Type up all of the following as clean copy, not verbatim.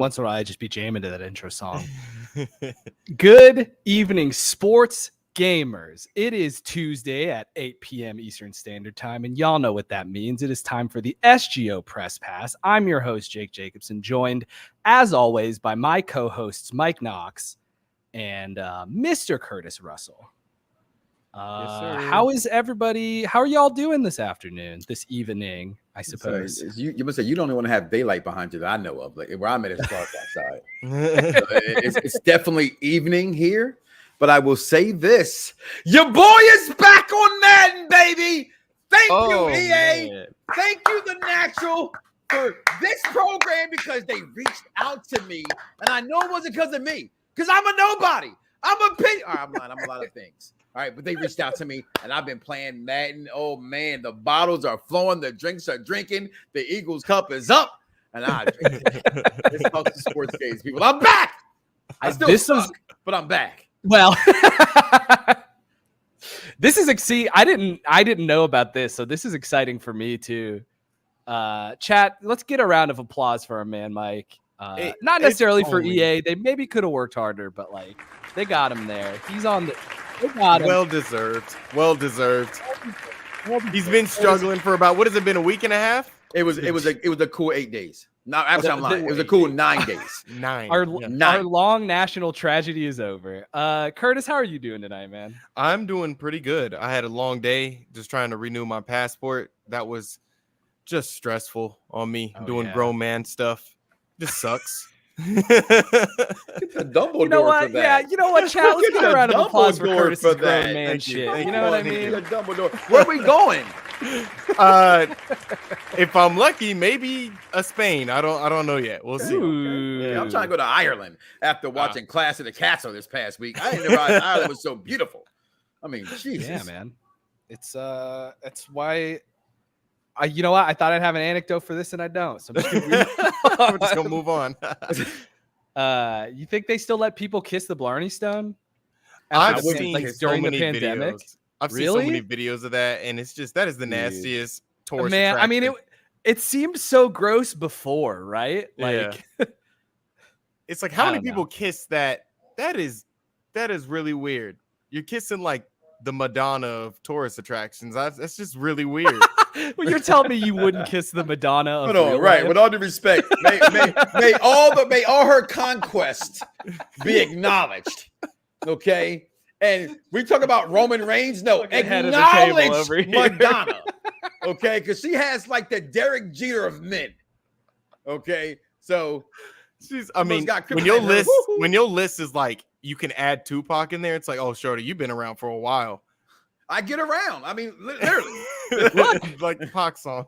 once in a while I just be jamming to that intro song. Good evening, sports gamers. It is Tuesday at 8 p.m. Eastern Standard Time, and y'all know what that means. It is time for the SGO Press Pass. I'm your host, Jake Jacobson, joined, as always, by my co-hosts, Mike Knoxxx and Mr. Curtis Russell. Yes, sir. How is everybody? How are y'all doing this afternoon, this evening, I suppose? So you must say you don't even want to have daylight behind you that I know of. Like where I'm at is dark outside. So it's definitely evening here. But I will say this: your boy is back on Madden, baby. Thank you, EA. Man. Thank you, The Natural, for this program because they reached out to me, and I know it wasn't because of me, because I'm a nobody. I'm a pig. All right, I'm lying. I'm a lot of things. All right, but they reached out to me, and I've been playing Madden. Oh, man, the bottles are flowing. The drinks are drinking. The Eagles cup is up, and I drink it. This talks to sports games, people. I'm back. I still suck, but I'm back. Well, this is see, I didn't know about this, so this is exciting for me too. Chat, let's get a round of applause for our man, Mike. Not necessarily for EA. They maybe could have worked harder, but like they got him there. He's on the. Well deserved. He's been struggling for about what has it been, a week and a half? It was a cool 8 days. No, actually I'm lying. It was a cool 9 days. Our long national tragedy is over. Curtis, how are you doing tonight, man? I'm doing pretty good. I had a long day just trying to renew my passport. That was just stressful on me doing grown man stuff. Just sucks. Dumbledore you know what? For that. Yeah, you know what, chat? Let's get a round of applause for Curtis' grown man shit. You know what I mean? Where are we going? If I'm lucky, maybe a Spain. I don't know yet. We'll see. Yeah, I'm trying to go to Ireland after watching Clash of the Castle this past week. I didn't realize Ireland was so beautiful. I mean, Jesus. Yeah, man. It's why. You know what? I thought I'd have an anecdote for this, and I don't. So I'm just gonna move on. You think they still let people kiss the Blarney Stone? I've seen during so the pandemic. Videos. I've seen so many videos of that, and it's just that is the nastiest tourist man. attraction. I mean, it seemed so gross before, right? Like, it's like how many people kiss that? That is really weird. You're kissing like the Madonna of tourist attractions. That's just really weird. Well, you're telling me you wouldn't kiss the Madonna of right? life? With all due respect, may all her conquests be acknowledged. Okay, and we talk about Roman Reigns. No, acknowledge Madonna. Okay, because she has like the Derek Jeter of men. Okay, so she's. I mean, when your list is like you can add Tupac in there, it's like, oh, shorty, you've been around for a while. I get around. I mean, literally. Look, like the Pac song.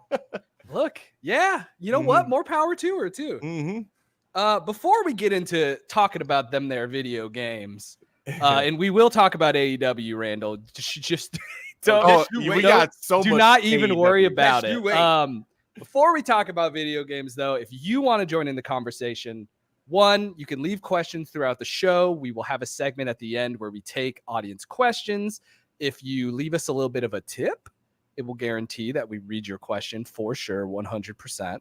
Look, yeah. You know what? More power to her, too. Mm-hmm. Before we get into talking about them their video games, and we will talk about AEW, Randall. Just don't. We got so much. Do not even AEW. worry about it. Before we talk about video games, though, if you want to join in the conversation, one, you can leave questions throughout the show. We will have a segment at the end where we take audience questions. If you leave us a little bit of a tip, it will guarantee that we read your question for sure, 100%.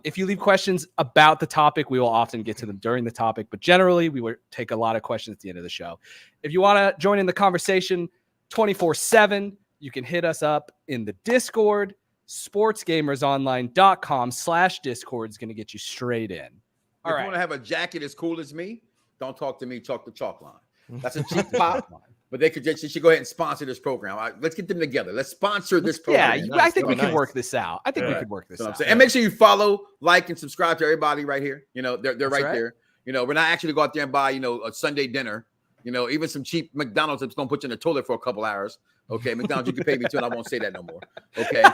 If you leave questions about the topic, we will often get to them during the topic, but generally we will take a lot of questions at the end of the show. If you want to join in the conversation 24/7, you can hit us up in the Discord. sportsgamersonline.com/Discord is going to get you straight in. All right. If you want to have a jacket as cool as me, don't talk to me, talk to Chalkline. That's a cheap pop. But they should go ahead and sponsor this program. All right, let's get them together. Let's sponsor this program. Yeah, I think we can work this out. I think we could work this out. And make sure you follow, like, and subscribe to everybody right here. You know, they're right there. You know, we're not actually go out there and buy, a Sunday dinner. Even some cheap McDonald's that's going to put you in the toilet for a couple hours. Okay, McDonald's, you can pay me too, and I won't say that no more. Okay,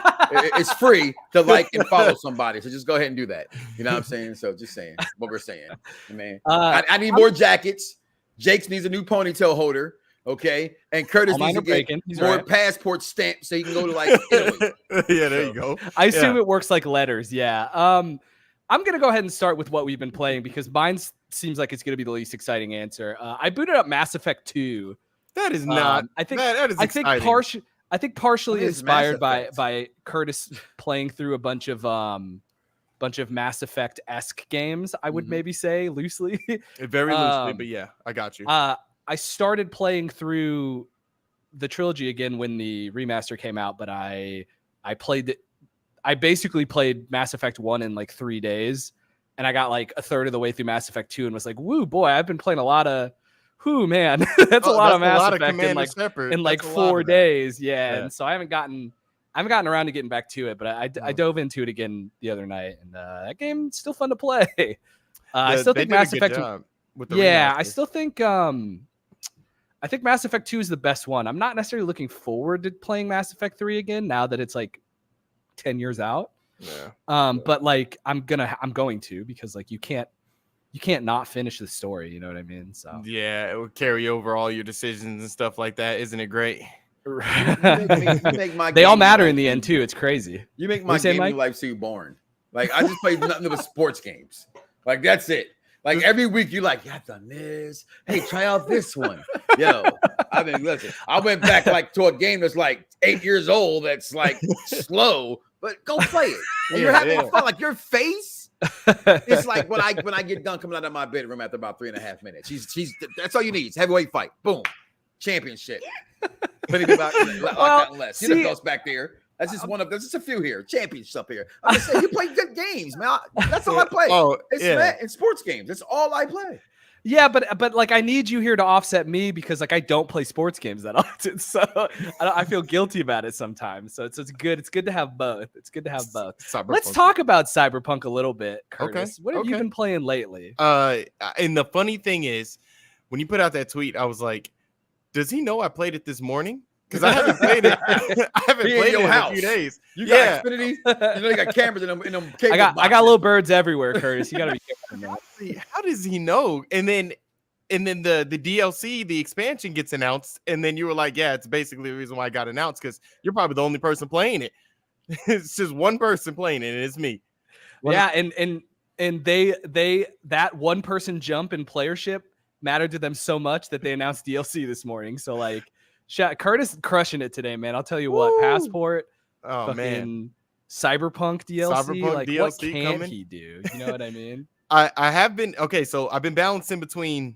it's free to like and follow somebody, so just go ahead and do that. You know what I'm saying? So just saying what we're saying, man. I need more jackets. Jake's needs a new ponytail holder. Okay, and Curtis needs to get more passport stamps so he can go to like Italy. Yeah, there you go. I assume it works like letters. Yeah. I'm gonna go ahead and start with what we've been playing because mine seems like it's gonna be the least exciting answer. I booted up Mass Effect 2. That is not. I think that is exciting. I think partially inspired by Curtis playing through a bunch of bunch of Mass Effect-esque games, I would maybe say loosely. Very loosely, but yeah, I got you. I started playing through the trilogy again when the remaster came out, but I basically played Mass Effect 1 in like 3 days, and I got like a third of the way through Mass Effect 2 and was like, woo, boy, I've been playing a lot of man. That's a lot of Mass Effect in like 4 days. Yeah. And so I haven't gotten around to getting back to it, but I dove into it again the other night, and that game's still fun to play. I still think Mass Effect with the remaster. remaster. I still think I think Mass Effect 2 is the best one. I'm not necessarily looking forward to playing Mass Effect 3 again now that it's like 10 years out. Yeah. But like I'm going to, because like you can't not finish the story, you know what I mean? So yeah, it would carry over all your decisions and stuff like that. Isn't it great? You make my they all matter life in the end too. It's crazy. You make my gaming life too boring. Like I just play nothing but sports games. Like that's it. Like every week you're like, yeah, I've done this. Hey, try out this one. Yo, I mean, listen, I went back like to a game that's like 8 years old. That's like slow, but go play it. And you're having fun. Like your face, it's like when I get done coming out of my bedroom after about 3.5 minutes. She's that's all you need. It's heavyweight fight. Boom, championship. But even about less. You know, goes back there. That's just there's just a few here. Championships up here. I'm just saying, you play good games, man. That's all I play. It's sports games. That's all I play. Yeah, but like I need you here to offset me because like I don't play sports games that often, so I feel guilty about it sometimes. So it's good. It's good to have both. It's good to have both. Let's talk about Cyberpunk a little bit, Curtis. Okay. What have you been playing lately? And the funny thing is, when you put out that tweet, I was like, does he know I played it this morning? Because I haven't played it. I haven't played it in a few days. You got Xfinity. You know, you got cameras in them cable I got little birds everywhere, Curtis. You gotta be careful. How does he know? And then the DLC, the expansion gets announced, and then you were like, yeah, it's basically the reason why I got announced, because you're probably the only person playing it. It's just one person playing it, and it's me. Yeah, and they that one person jump in playership mattered to them so much that they announced DLC this morning. So like. Curtis crushing it today, man. I'll tell you what. Passport, man, Cyberpunk DLC. Like, DLC what can't he do? You know what I mean? I have been so I've been balancing between.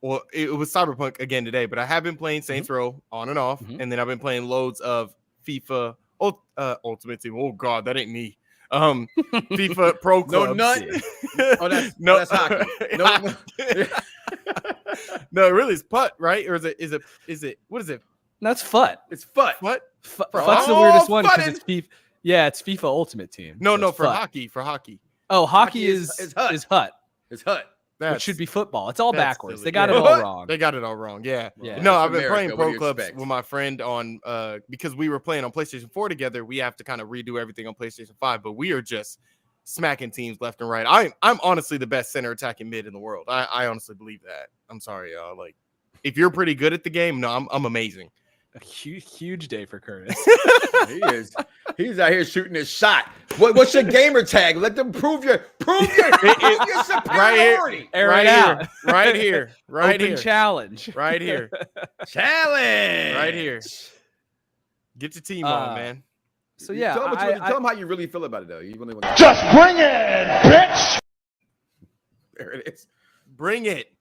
Well, it was Cyberpunk again today, but I have been playing Saints Row on and off, and then I've been playing loads of FIFA Ultimate Team. Oh God, that ain't me. FIFA Pro Club. That's hockey. No. No, really, it's putt, right? Or is it? What is it? That's FUT. It's FUT. What? FUT's the weirdest one because it's FIFA. Yeah, it's FIFA Ultimate Team. No, for hockey. For hockey. Oh, hockey is HUT. It's HUT. Which should be football. It's all backwards. Silly. They got it all wrong. They got it all wrong. Yeah. No, I've been playing Pro Clubs with my friend on because we were playing on PlayStation 4 together. We have to kind of redo everything on PlayStation 5, but we are just smacking teams left and right. I'm honestly the best center attacking mid in the world. I honestly believe that. I'm sorry, y'all. Like, if you're pretty good at the game, no, I'm amazing. A huge day for Curtis. He is. He's out here shooting his shot. What's your gamer tag? Let them prove your superiority. Right here. Open challenge. Right here. Challenge. Right here. Get your team on, man. So yeah, tell them how you really feel about it, though. You really want just bring it, bitch. There it is. Bring it.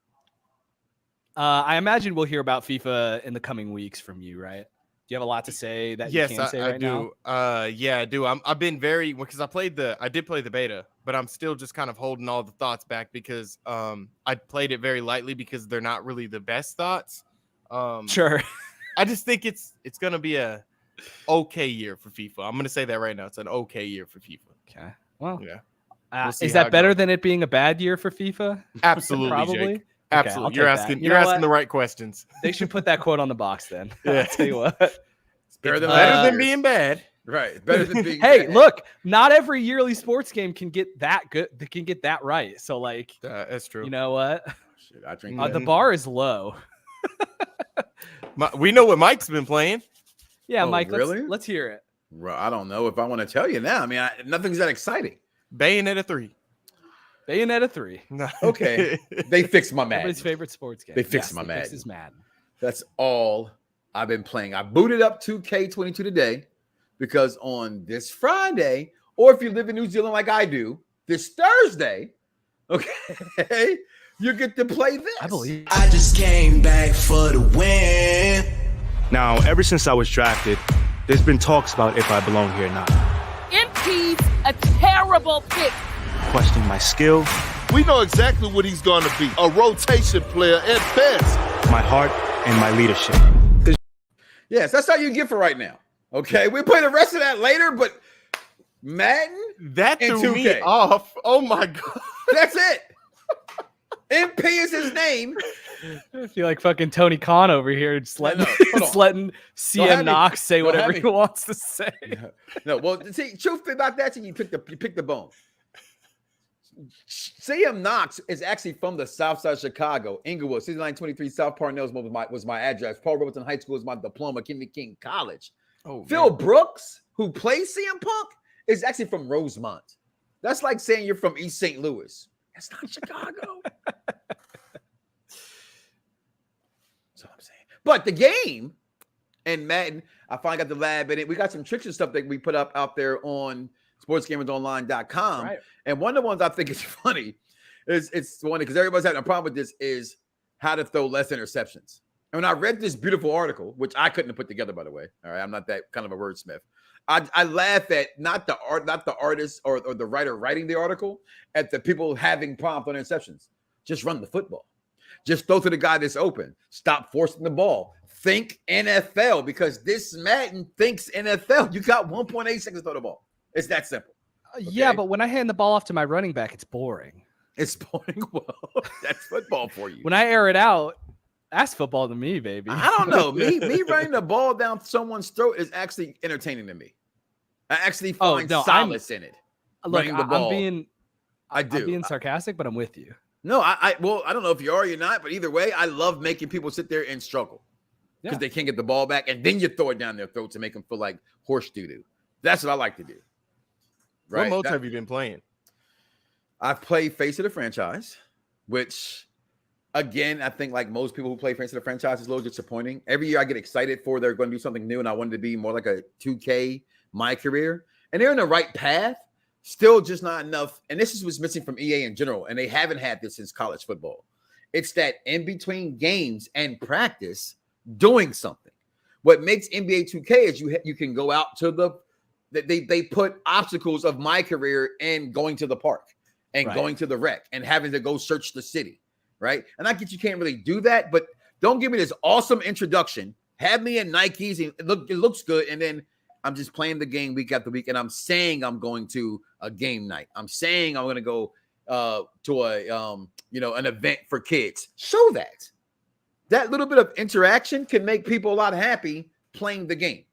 I imagine we'll hear about FIFA in the coming weeks from you, right? Do you have a lot to say that you can't say right now? Yeah, I do. I've been very because I did play the beta, but I'm still just kind of holding all the thoughts back because I played it very lightly because they're not really the best thoughts. Sure. I just think it's gonna be a okay year for FIFA. I'm gonna say that right now. It's an okay year for FIFA. Okay. Well, yeah. Is that better than it being a bad year for FIFA? Absolutely, probably. Jake. Absolutely. Okay, you're asking the right questions. They should put that quote on the box then. Yeah. I'll tell you what. It's better than being bad. Right. Better than being Hey, bad. look, not every yearly sports game can get that good. They can get that right. So like that's true. You know what? Shit, I drink the bar is low. We know what Mike's been playing. Yeah, Mike, really? let's hear it. Well, I don't know if I want to tell you now. I mean, nothing's that exciting. Bayonetta 3. Bayonetta 3. No. Okay. They fixed my Madden. Everybody's favorite sports game. They fixed my Madden. Fixed Madden. That's all I've been playing. I booted up 2K23 today because on this Friday, or if you live in New Zealand like I do, this Thursday, okay, you get to play this. I believe. I just came back for the win. Now, ever since I was drafted, there's been talks about if I belong here or not. MP's a terrible pick. Questioning my skill. We know exactly what he's going to be, a rotation player at best. My heart and my leadership. Yes, that's how you get for right now. Okay, we play the rest of that later, but Madden that and threw 2K. me off. Oh my God. That's it. MP is his name. I feel like fucking Tony Khan over here, just letting, just letting CM Knoxxx say whatever he wants to say. No, well, see, truth about that, you pick the bone. CM Knoxxx is actually from the South Side of Chicago, Inglewood, 6923 South Parnell was my address. Paul Robeson High School is my diploma. Kennedy King College. Oh, Phil Brooks, who plays CM Punk, is actually from Rosemont. That's like saying you're from East St. Louis. That's not Chicago. That's what I'm saying. But the game and Madden, I finally got the lab in it. We got some tricks and stuff that we put up out there on sportsgamersonline.com. Right. And one of the ones I think is funny is it's one because everybody's having a problem with this is how to throw less interceptions. And when I read this beautiful article, which I couldn't have put together, by the way, all right, I'm not that kind of a wordsmith. I laugh at not the artist or the writer writing the article, at the people having problems on interceptions. Just run the football. Just throw to the guy that's open. Stop forcing the ball. Think NFL, because this Madden thinks NFL. You got 1.8 seconds to throw the ball. It's that simple. Okay? Yeah, but when I hand the ball off to my running back, it's boring. It's boring. Well, that's football for you. When I air it out, that's football to me, baby. I don't know. Me running the ball down someone's throat is actually entertaining to me. I actually find solace in it. Look, I'm being sarcastic, but I'm with you. No, I don't know if you are or you're not, but either way, I love making people sit there and struggle because they can't get the ball back, and then you throw it down their throat to make them feel like horse doo-doo. That's what I like to do. Right? What modes have you been playing? I've played Face of the Franchise, which, again, I think like most people who play Face of the Franchise is a little disappointing. Every year I get excited for they're going to do something new, and I wanted to be more like a 2K my career. And they're in the right path, still just not enough. And this is what's missing from EA in general, and they haven't had this since college football. It's that in between games and practice doing something. What makes NBA 2K is you can go out to they put obstacles of my career in going to the park and going to the rec and having to go search the city, right? And I get you can't really do that, but don't give me this awesome introduction. Have me in Nikes, and it looks good, and then I'm just playing the game week after week, and I'm saying I'm going to a game night. I'm saying I'm going to go to an event for kids. Show that. That little bit of interaction can make people a lot happy playing the game,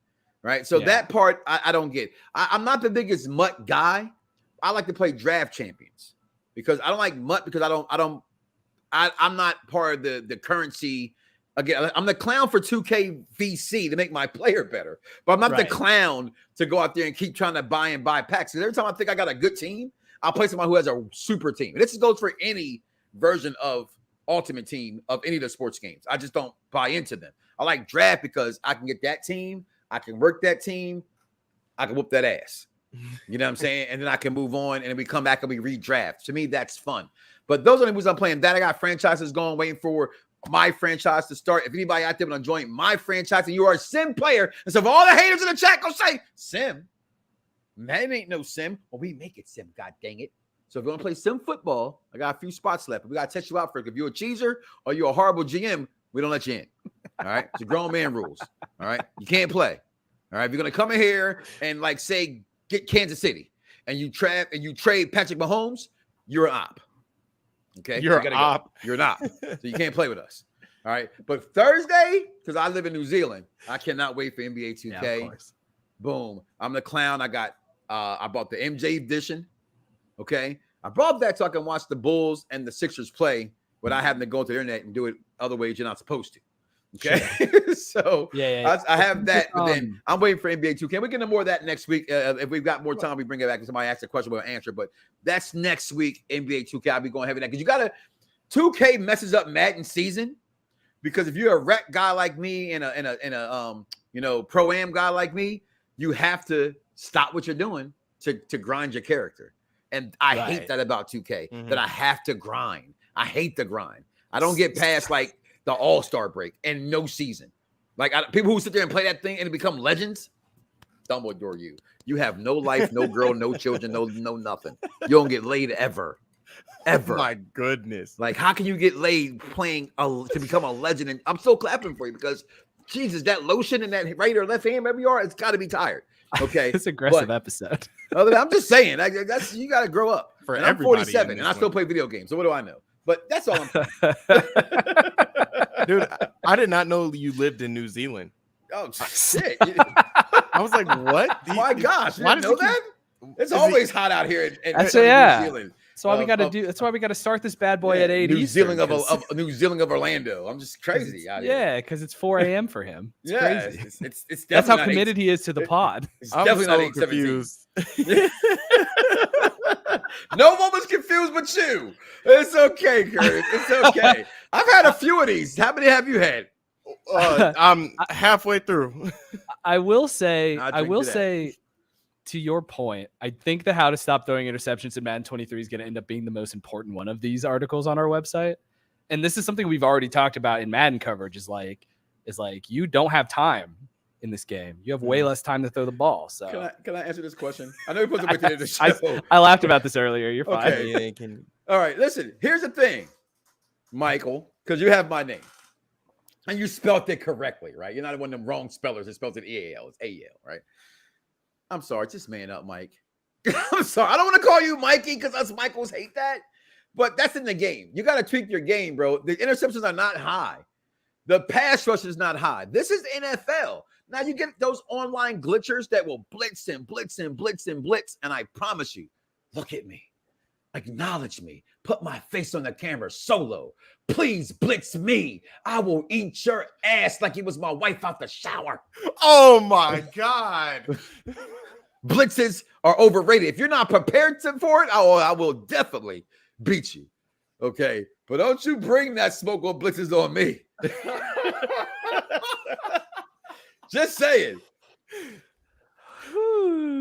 right? So that part I don't get. I'm not the biggest MUT guy. I like to play draft champions because I don't like MUT because I'm not part of the currency. Again, I'm the clown for 2K VC to make my player better, but I'm not the clown to go out there and keep trying to buy packs. Because every time I think I got a good team, I'll play someone who has a super team. And this goes for any version of Ultimate Team of any of the sports games. I just don't buy into them. I like draft because I can get that team, I can work that team, I can whoop that ass. You know what I'm saying? And then I can move on, and then we come back and we redraft. To me, that's fun. But those are the moves I'm playing. That I got franchises going, waiting for my franchise to start. If anybody out there want to join my franchise and you are a sim player, and so if all the haters in the chat go say, Sim, man, ain't no sim. Well, we make it sim, god dang it. So if you want to play sim football, I got a few spots left. We got to test you out first. If you're a cheeser or you're a horrible GM, we don't let you in. All right? It's a grown man rules. All right? You can't play. All right? If you're going to come in here and, like, say, get Kansas City and you trade Patrick Mahomes, you're an op. Okay, you're an op. You're an op. So you can't play with us. All right. But Thursday, because I live in New Zealand, I cannot wait for NBA 2K. Yeah, of course. Boom. I'm the clown. I bought the MJ edition. Okay. I brought that so I can watch the Bulls and the Sixers play without having to go to the internet and do it other ways you're not supposed to. Okay. Sure. So I have that, but then I'm waiting for NBA 2K. We'll get into more of that next week. If we've got more time, we bring it back. If somebody asks a question, we'll answer. But that's next week, NBA 2K. I'll be going heavy now because you got 2K messes up Madden season because if you're a rec guy like me and a pro-am guy like me, you have to stop what you're doing to grind your character. And I hate that about 2K, that I have to grind. I hate the grind. I don't get past like the All-Star break and no season. Like people who sit there and play that thing and become legends, Dumbledore, you have no life, no girl, no children, no nothing. You don't get laid ever. Ever. My goodness. Like, how can you get laid playing to become a legend? And I'm still clapping for you because, Jesus, that lotion in that right or left hand, wherever you are, it's got to be tired. Okay. It's aggressive episode. I'm just saying, that's you got to grow up. For I'm 47 and I still play video games. So what do I know? But that's all I'm saying. Dude, I did not know you lived in New Zealand. Oh, shit. I was like, what? My gosh. You didn't know that? It's always hot out here in New Zealand. That's why we got to do. That's why we got to start this bad boy at 8. New Zealand of Orlando. I'm just crazy out here. Yeah, because it's 4 a.m. for him. It's crazy. It's that's how committed he is to the pod. It's definitely not 8:17. No one was confused but you. It's okay, Kurt. It's okay. I've had a few of these. How many have you had? I'm halfway through. I will say. To your point, I think the how to stop throwing interceptions in Madden 23 is going to end up being the most important one of these articles on our website. And this is something we've already talked about in Madden coverage is like you don't have time in this game. You have way less time to throw the ball. So can I answer this question? I know you're supposed to wait to the show. I laughed about this earlier. You're fine. Okay. All right, listen, here's the thing, Michael, because you have my name. And you spelled it correctly, right? You're not one of them wrong spellers that spells it E-A-L. It's A-E-L, right? I'm sorry. Just man up, Mike. I'm sorry. I don't want to call you Mikey because us Michaels hate that. But that's in the game. You got to tweak your game, bro. The interceptions are not high. The pass rush is not high. This is NFL. Now you get those online glitchers that will blitz and blitz and blitz and blitz. And I promise you, look at me. Acknowledge me. Put my face on the camera solo. Please blitz me. I will eat your ass like it was my wife out the shower. Oh my God. Blitzes are overrated. If you're not prepared for it, I will definitely beat you. Okay. But don't you bring that smoke or blitzes on me. Just saying.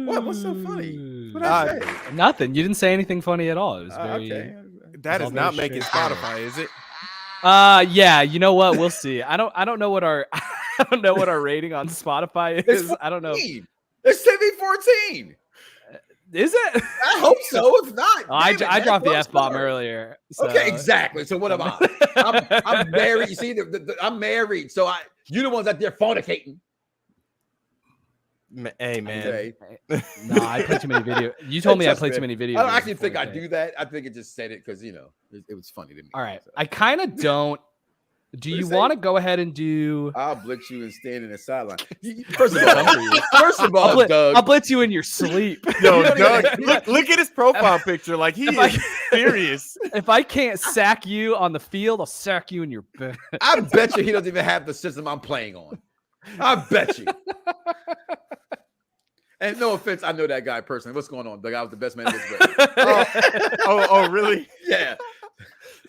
What's so funny? What I say? Nothing. You didn't say anything funny at all. It was very. Okay. That is not making Spotify, is it? Yeah. You know what? We'll see. I don't know what our rating on Spotify is. I don't know. It's TV-14. Is it? I hope so. If not, I dropped the F-bomb earlier. So. Okay, exactly. So what am I? I'm married. You see, I'm married. So you the ones out there fornicating. Hey, man. Okay. No, I play too many videos. You told me I played too many videos. I don't actually think I do that. I think it just said it because, it was funny to me. All right. So. I kind of don't. Do you want to go ahead and do? I'll blitz you and stand in the sideline. First of all, Doug. I'll blitz you in your sleep. Yo, Doug, look at his profile picture. Like he is serious. If I can't sack you on the field, I'll sack you in your bed. I bet you he doesn't even have the system I'm playing on. I bet you. And no offense, I know that guy personally. What's going on? The guy was the best man in this way. Oh, really? Yeah.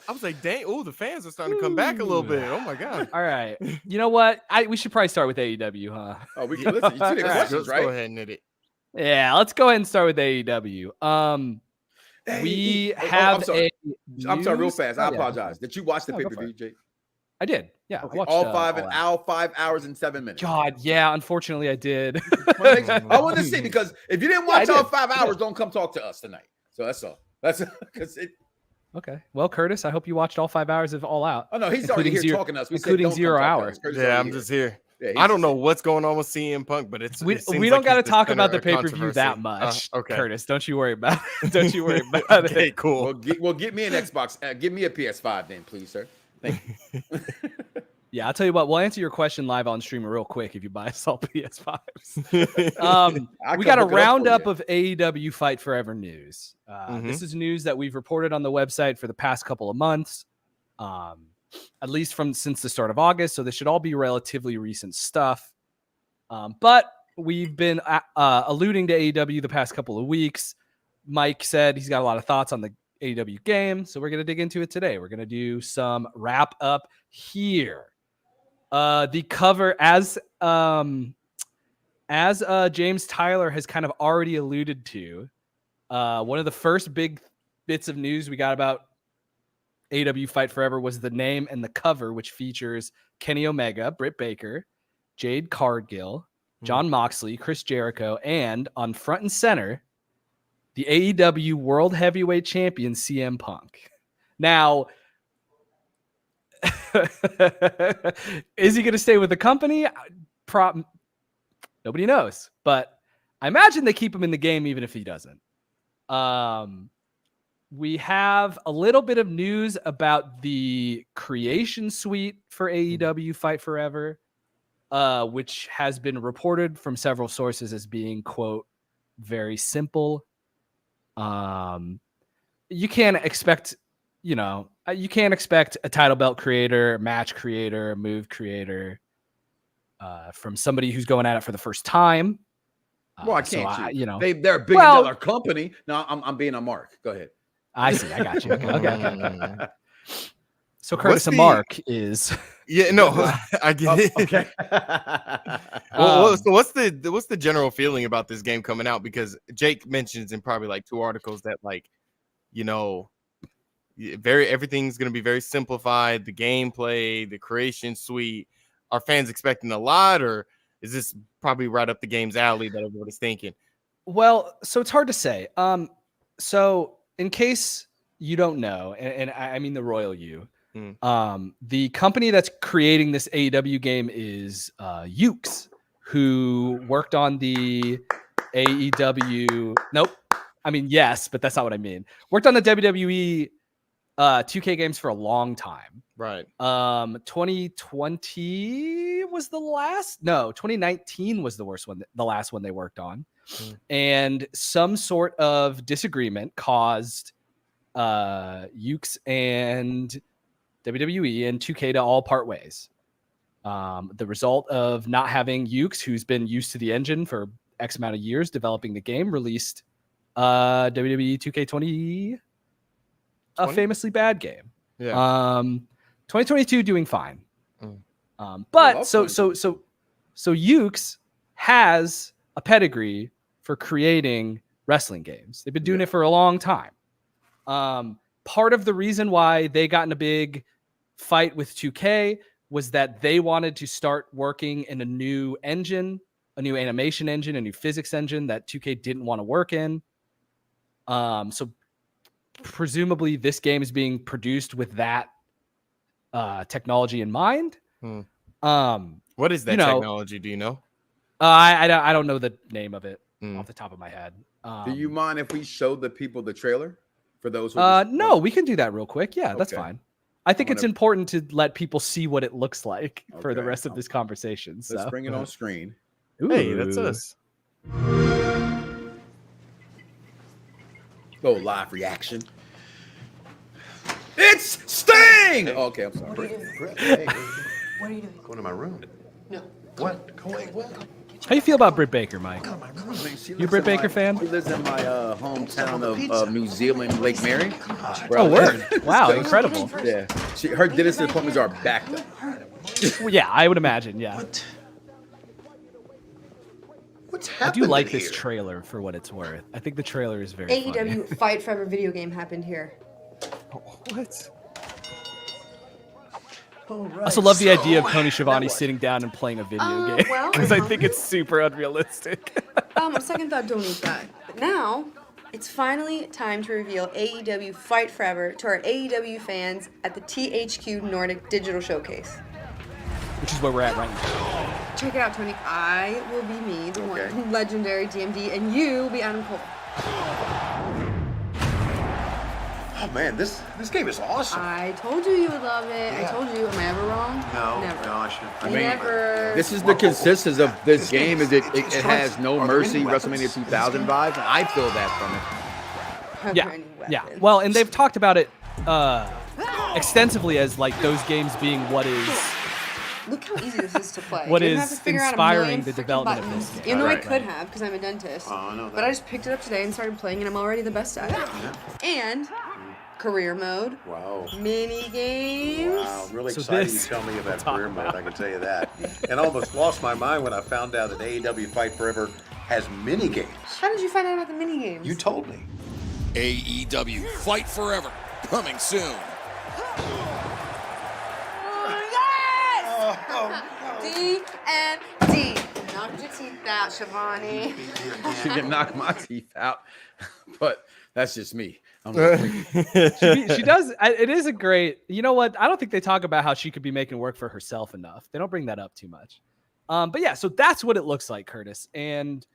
I was like, dang, the fans are starting to come back a little bit. Oh my God. All right. You know what? We should probably start with AEW, huh? Oh, we can listen. You see the questions, right? Go ahead and hit it. Yeah, let's go ahead and start with AEW. I'm sorry, real fast. I apologize. Did you watch the pay-per-view, Jake? I did. Yeah. Okay. I watched all 5 hours and 7 minutes. God, yeah. Unfortunately, I did. I want to see because if you didn't watch all 5 hours, don't come talk to us tonight. So that's all. That's because it. Okay. Well, Curtis, I hope you watched all 5 hours of All Out. Oh no, he's already here talking to us. Including 0 hours. Yeah, I'm just here. Yeah, I don't know what's going on with CM Punk, but we don't got to talk about the pay-per-view that much. Okay. Curtis, don't you worry about it. Don't you worry about it. Okay, cool. Well, get me an Xbox. Give me a PS5 then, please, sir. Thank you. Yeah, I'll tell you what. We'll answer your question live on stream real quick if you buy us all PS5s. We got a roundup of AEW Fight Forever news. This is news that we've reported on the website for the past couple of months, at least since the start of August. So this should all be relatively recent stuff. But we've been alluding to AEW the past couple of weeks. Mike said he's got a lot of thoughts on the AEW game, so we're going to dig into it today. We're going to do some wrap up here. The cover, as as James Tyler has kind of already alluded to, one of the first big bits of news we got about AEW Fight Forever was the name and the cover, which features Kenny Omega, Britt Baker, Jade Cargill, Jon Moxley, Chris Jericho, and on front and center, the AEW World Heavyweight Champion CM Punk. Now, is he going to stay with the company? Nobody knows, but I imagine they keep him in the game even if he doesn't. We have a little bit of news about the creation suite for AEW Fight Forever, which has been reported from several sources as being, quote, very simple. You can't expect a title belt creator, match creator, move creator from somebody who's going at it for the first time. Why can't you? They're a $1 billion company. No, I'm being a Mark. Go ahead. I see. I got you. Okay. So Curtis and Mark is. Yeah, no, I get it. Okay. So what's the general feeling about this game coming out? Because Jake mentions in probably like 2 articles that everything's going to be very simplified. The gameplay, the creation suite. Are fans expecting a lot, or is this probably right up the game's alley that everybody's thinking? Well, so it's hard to say. So in case you don't know, and I mean the royal you, the company that's creating this AEW game is Ukes, who worked on the AEW. Nope. I mean, yes, but that's not what I mean. Worked on the WWE 2K games for a long time. Right. 2020 was the last. No, 2019 was the worst one. The last one they worked on. And some sort of disagreement caused Ukes and WWE and 2K to all part ways. The result of not having Ukes, who's been used to the engine for X amount of years developing the game, released WWE 2K20, a famously bad game. Yeah. 2022 doing fine. But so Ukes has a pedigree for creating wrestling games. They've been doing it for a long time. Part of the reason why they got in a big fight with 2K was that they wanted to start working in a new engine, a new animation engine, a new physics engine that 2K didn't want to work in. So presumably this game is being produced with that technology in mind. What is that technology? Do you know? I don't know the name of it off the top of my head. Do you mind if we show the people the trailer for those? Who no, we can do that real quick. Yeah, that's fine. I think it's important to let people see what it looks like for the rest of this conversation. So. Let's bring it on screen. Ooh. Hey, that's us. Go live reaction. It's Sting! Okay, I'm sorry. What are you doing? Going to my room. No. What? Go away. What? How do you feel about Britt Baker, Mike? You a Britt Baker fan? She lives in my hometown of New Zealand, Lake Mary. Oh, word. Wow, incredible. Yeah. Her dentist appointments are backed up. Well, yeah, I would imagine, yeah. What's I happening do like here? this trailer for what it's worth. I think the trailer is very AEW funny. Fight Forever video game happened here. What? I also love the idea of Tony Schiavone sitting down and playing a video game well, because I think it's super unrealistic. On second thought, don't eat that. But now, it's finally time to reveal AEW Fight Forever to our AEW fans at the THQ Nordic Digital Showcase. Which is where we're at right now. Check it out, Tony. I will be me, the one legendary DMD, and you will be Adam Cole. Oh man, this game is awesome. I told you would love it. Yeah. I told you. Am I ever wrong? No, Never. no, I should. Never. This is the consistency of this game. Is it has no mercy WrestleMania 2000 vibes, and I feel that from it. Yeah. Well, and they've talked about it extensively as like those games being what is. Look how easy this is to play. What Didn't is have to figure out a inspiring million the freaking development of buttons. this game. Even though I Right. could have, because I'm a dentist. Oh, I know that. But I just picked it up today and started playing, and I'm already the best at it. And career mode. Wow. Mini games. Wow, I'm really excited you tell me about career mode, I can tell you that. And almost lost my mind when I found out that AEW Fight Forever has mini games. How did you find out about the mini games? You told me. AEW Fight Forever, coming soon. D and D. Knocked your teeth out, Shivani. She can knock my teeth out, but that's just me. She does. It is a great. You know what? I don't think they talk about how she could be making work for herself enough. They don't bring that up too much. But yeah, so that's what it looks like, Curtis. And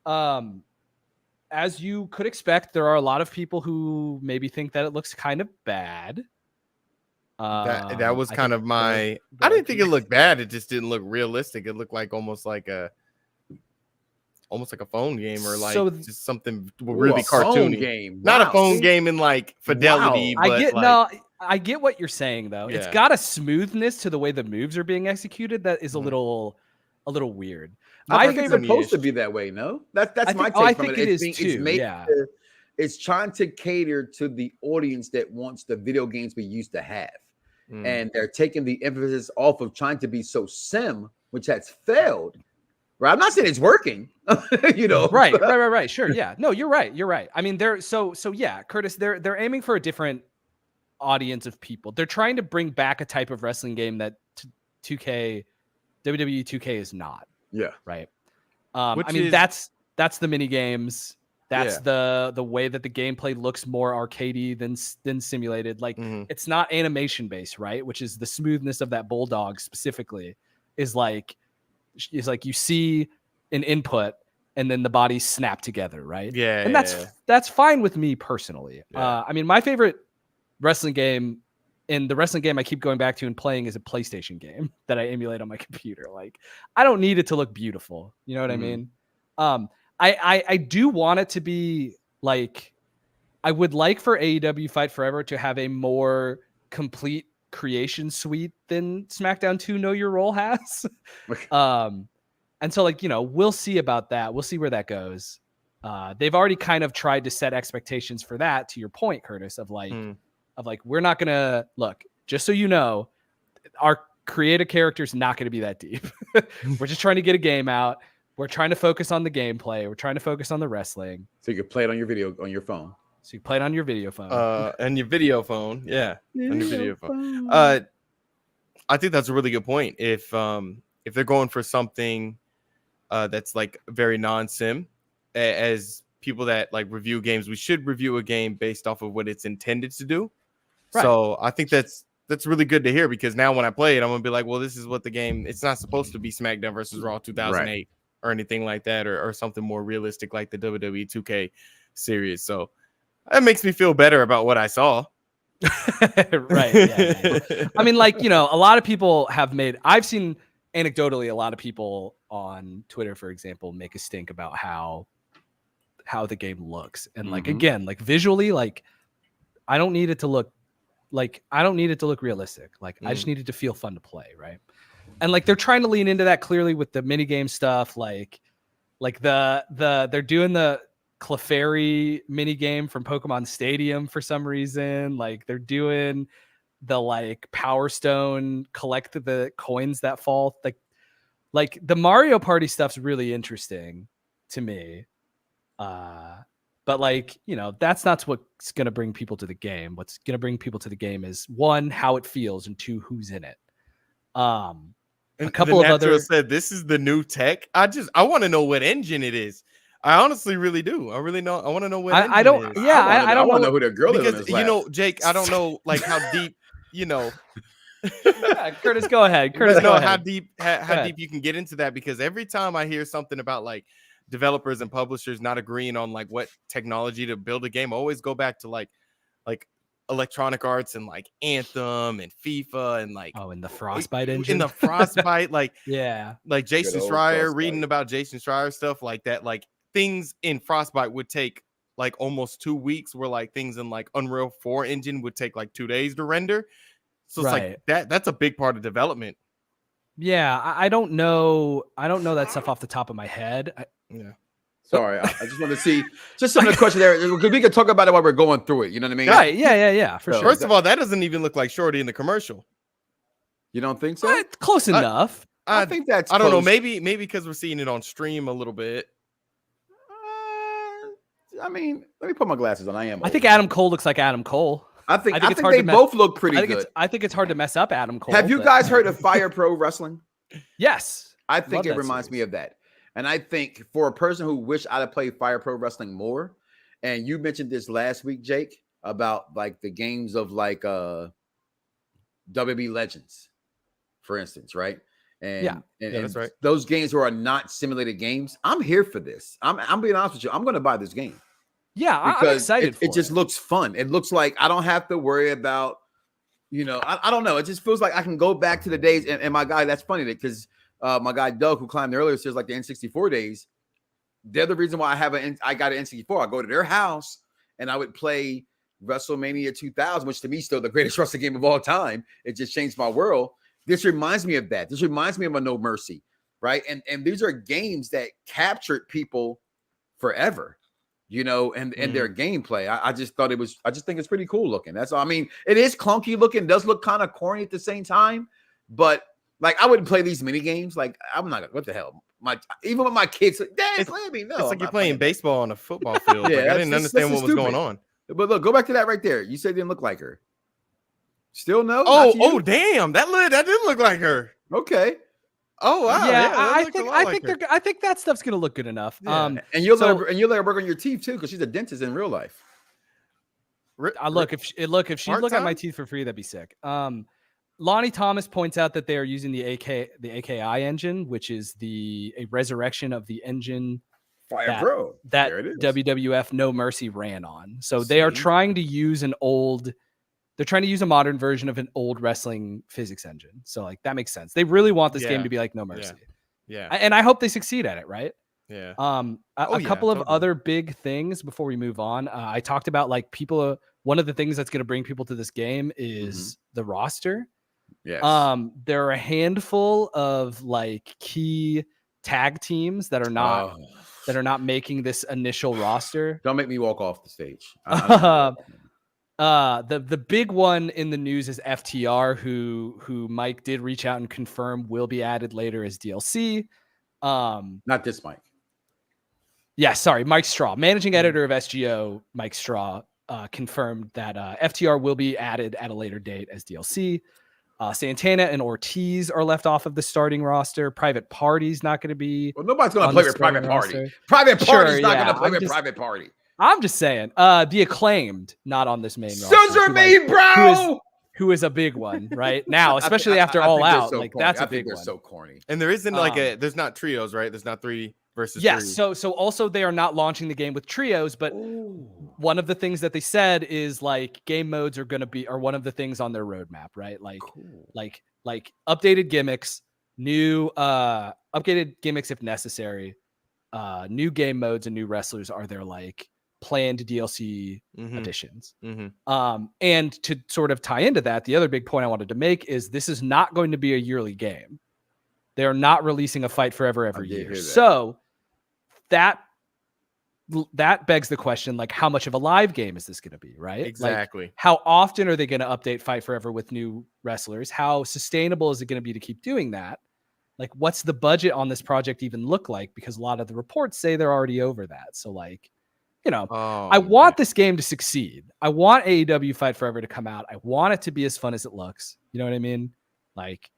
as you could expect, there are a lot of people who maybe think that it looks kind of bad. That was kind of my. I didn't think it looked bad. It just didn't look realistic. It looked like almost like a phone game or like just something really cartoony. Game. Not a phone game in like fidelity. Wow. But I get what you're saying though. Yeah. It's got a smoothness to the way the moves are being executed that is a little weird. My favorite is supposed to be that way. No, that's my take. I from think it. it is too. It's trying to cater to the audience that wants the video games we used to have. And they're taking the emphasis off of trying to be so sim, which has failed. Right? I'm not saying it's working, you know. Right. Sure. Yeah. No, you're right. I mean, so yeah, Curtis, they're aiming for a different audience of people. They're trying to bring back a type of wrestling game that WWE 2K is not. Yeah. Right. I mean, that's the mini games. That's the way that the gameplay looks more arcadey than simulated. Like it's not animation based, right? Which is the smoothness of that bulldog specifically is like you see an input and then the bodies snap together, right? Yeah. And that's fine with me personally. Yeah. I mean, my favorite wrestling game and the wrestling game I keep going back to and playing is a PlayStation game that I emulate on my computer. Like I don't need it to look beautiful. You know what I mean? I do want it to be like, I would like for AEW Fight Forever to have a more complete creation suite than SmackDown 2 Know Your Role has. And so like, you know, we'll see about that. We'll see where that goes. They've already kind of tried to set expectations for that, to your point, Curtis, of like, we're not going to look, just so you know, our creative character is not going to be that deep. We're just trying to get a game out. We're trying to focus on the gameplay. We're trying to focus on the wrestling. So you can play it on your phone. So you play it on your video phone. And your video phone. Yeah. On your video phone. I think that's a really good point. If they're going for something that's like very non-sim, as people that like review games, we should review a game based off of what it's intended to do. Right. So I think that's really good to hear, because now when I play it, I'm gonna be like, well, this is what the game. It's not supposed to be SmackDown versus Raw 2008 or anything like that, or something more realistic like the WWE 2K series. So that makes me feel better about what I saw. Right. Yeah. I mean, like, you know, a lot of people I've seen anecdotally a lot of people on Twitter, for example, make a stink about how the game looks. And like, again, like visually, like I don't need it to look realistic. Like I just need it to feel fun to play. Right. And like, they're trying to lean into that clearly with the mini game stuff. Like they're doing the Clefairy mini game from Pokemon Stadium for some reason. Like they're doing the like Power Stone, collect the coins that fall. Like the Mario Party stuff's really interesting to me. But like, you know, that's not what's going to bring people to the game. What's going to bring people to the game is one, how it feels, and two, who's in it. A couple of other said this is the new tech. I want to know what engine it is. I honestly really do. I really know. I want to know what I don't. Is. Yeah, I don't know who the girl is. Because you know, Jake, I don't know like how deep. You know, Curtis, go ahead. How deep you can get into that, because every time I hear something about like developers and publishers not agreeing on like what technology to build a game, I always go back to like Electronic Arts and like Anthem and FIFA and like in the Frostbite engine. In the Frostbite, like like Jason Schreier, Frostbite. reading about Jason Schreier stuff like that, like things in Frostbite would take like almost 2 weeks, where like things in like Unreal 4 engine would take like 2 days to render. So it's like that's a big part of development. Yeah, I don't know that stuff off the top of my head. Sorry, I just want to see just some of the questions there. We can talk about it while we're going through it. You know what I mean? Right? Yeah, for sure. First of all, that doesn't even look like Shorty in the commercial. You don't think so? Close enough. I think that's. I don't know. Maybe because we're seeing it on stream a little bit. I mean, let me put my glasses on. I think Adam Cole looks like Adam Cole. I think they both look pretty good. I think it's hard to mess up Adam Cole. Have you guys heard of Fire Pro Wrestling? Yes. I think it reminds me of that. And I think for a person who wish I'd have played Fire Pro Wrestling more, and you mentioned this last week, Jake, about like the games of like WWE Legends, for instance, right? And, and that's right. Those games who are not simulated games, I'm here for this. I'm being honest with you. I'm going to buy this game. Yeah, I'm excited for it. It just looks fun. It looks like I don't have to worry about, I don't know. It just feels like I can go back to the days. And my guy, that's funny because my guy Doug, who climbed earlier, says like the N64 days. They're the reason why I got an N64. I go to their house and I would play WrestleMania 2000, which to me is still the greatest wrestling game of all time. It just changed my world. This reminds me of that. This reminds me of a No Mercy, right? And these are games that captured people forever, and their gameplay. I just thought I just think it's pretty cool looking. That's all. I mean, it is clunky looking, does look kind of corny at the same time, but like I wouldn't play these mini games. Like I'm not. What the hell? Even with my kids, like, Dad, play me. No, it's like you're playing baseball on a football field. I didn't understand what was going on. But look, go back to that right there. You said it didn't look like her. Still no? Oh, damn! That didn't look like her. Okay. Oh wow! Yeah, I think that stuff's gonna look good enough. Yeah. And you'll let her work on your teeth too, because she's a dentist in real life. If she'd look at my teeth for free, that'd be sick. Lonnie Thomas points out that they are using the AKI engine, which is a resurrection of the engine Fire Pro that WWF No Mercy ran on. So they are trying to use they're trying to use a modern version of an old wrestling physics engine. So like that makes sense. They really want this game to be like No Mercy. Yeah. And I hope they succeed at it, right? Yeah. A couple of other big things before we move on. I talked about like one of the things that's going to bring people to this game is the roster. Yes. There are a handful of like key tag teams that are not making this initial roster. Don't make me walk off the stage. The big one in the news is FTR, who Mike did reach out and confirm will be added later as DLC. Not this Mike. Yeah, sorry, Mike Straw, managing editor of SGO. Mike Straw confirmed that FTR will be added at a later date as DLC. Santana and Ortiz are left off of the starting roster. Private Party's not going to be. Well, nobody's going to play with Private Party. Private Party's not going to play with Private Party. I'm just saying. The Acclaimed not on this main roster. Scissor me, bro. Who is a big one right now, especially after All Out. Like corny. that's a big they're one. So corny. And there isn't there's not trios, right? There's not 3 versus 3. Yes. So also they are not launching the game with trios, but one of the things that they said is like game modes are one of the things on their roadmap, right? Like like updated gimmicks, new updated gimmicks if necessary, new game modes and new wrestlers are their like planned DLC additions. And to sort of tie into that, the other big point I wanted to make is this is not going to be a yearly game. They're not releasing a Fight Forever every year. So that begs the question, like, how much of a live game is this going to be, right? Exactly. Like, how often are they going to update Fight Forever with new wrestlers? How sustainable is it going to be to keep doing that? Like, what's the budget on this project even look like? Because a lot of the reports say they're already over that. So, like, I want this game to succeed. I want AEW Fight Forever to come out. I want it to be as fun as it looks. You know what I mean? Like,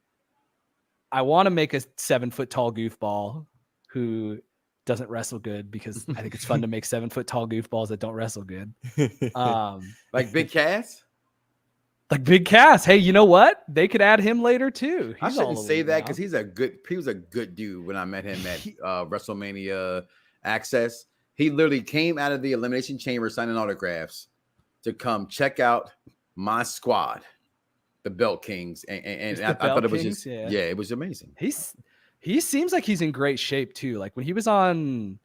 I want to make a 7-foot-tall goofball who doesn't wrestle good because I think it's fun to make 7-foot-tall goofballs that don't wrestle good. Like Big Cass? Like Big Cass. Hey, you know what? They could add him later too. I shouldn't say that because he was a good dude when I met him at WrestleMania Access. He literally came out of the Elimination Chamber signing autographs to come check out my squad, the Belt Kings. And I thought it was just, it was amazing. He seems like he's in great shape too. Like when he was on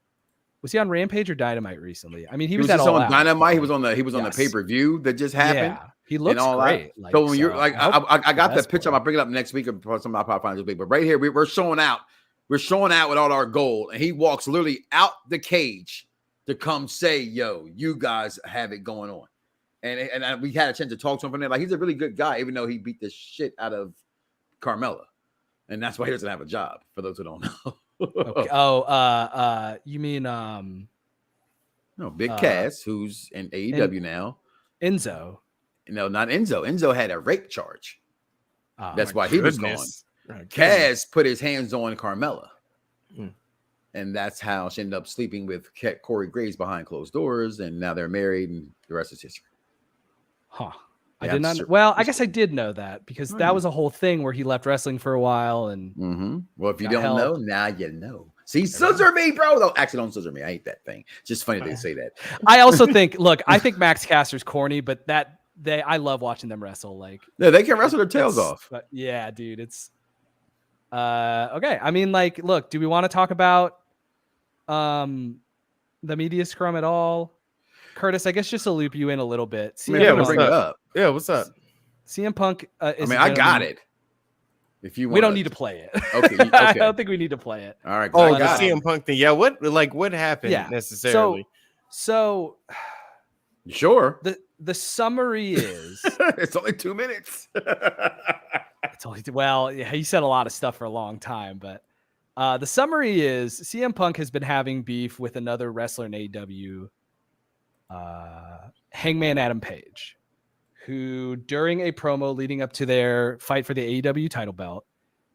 Rampage or Dynamite recently? I mean, he was at on Dynamite. He was on the pay-per-view that just happened. Yeah, he looks great. Like, so when you're like, I got that picture. I'll bring it up next week or something. I'll probably find this week. But right here, we're showing out We're showing out with all our gold, and he walks literally out the cage to come say, "Yo, you guys have it going on." And we had a chance to talk to him from there. Like, he's a really good guy, even though he beat the shit out of Carmella, and that's why he doesn't have a job. For those who don't know. Okay. Oh, you mean no, Big Cass, who's in AEW now. Enzo. No, not Enzo. Enzo had a rape charge. That's why he was gone. Oh, Cass put his hands on Carmella. And that's how she ended up sleeping with Corey Graves behind closed doors. And now they're married, and the rest is history. Huh. I did not. Well, I guess I did know that because that was a whole thing where he left wrestling for a while. And well, if you don't know, now you know. See, scissor me, bro. Though, actually, don't scissor me. I hate that thing. Just funny they say that. I also think, look, I think Max Caster's corny, but I love watching them wrestle. Like, yeah, they can wrestle their tails off. But yeah, dude, it's okay. I mean, like, look, do we want to talk about the media scrum at all? Curtis, I guess just to loop you in a little bit. Bring it up. Yeah, what's up? CM Punk. I got it. If you want, we don't need to play it. Okay, I don't think we need to play it. All right. Oh, the CM Punk thing. Yeah. What happened necessarily? So sure. The summary is it's only 2 minutes. It's only he said a lot of stuff for a long time, but the summary is CM Punk has been having beef with another wrestler in AEW, Hangman Adam Page, who during a promo leading up to their fight for the AEW title belt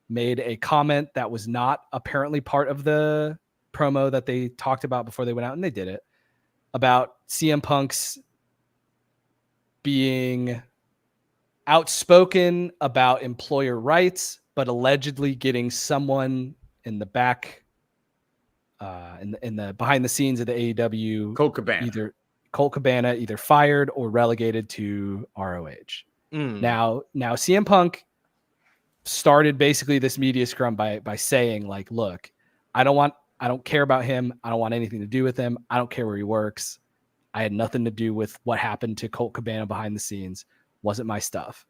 made a comment that was not apparently part of the promo that they talked about before they went out, and they did it, about CM Punk's being outspoken about employer rights, but allegedly getting someone in the back, in the behind the scenes of the AEW, Colt Cabana, either fired or relegated to ROH. Now CM Punk started basically this media scrum by saying, like, look, I don't care about him. I don't want anything to do with him. I don't care where he works. I had nothing to do with what happened to Colt Cabana behind the scenes. Wasn't my stuff.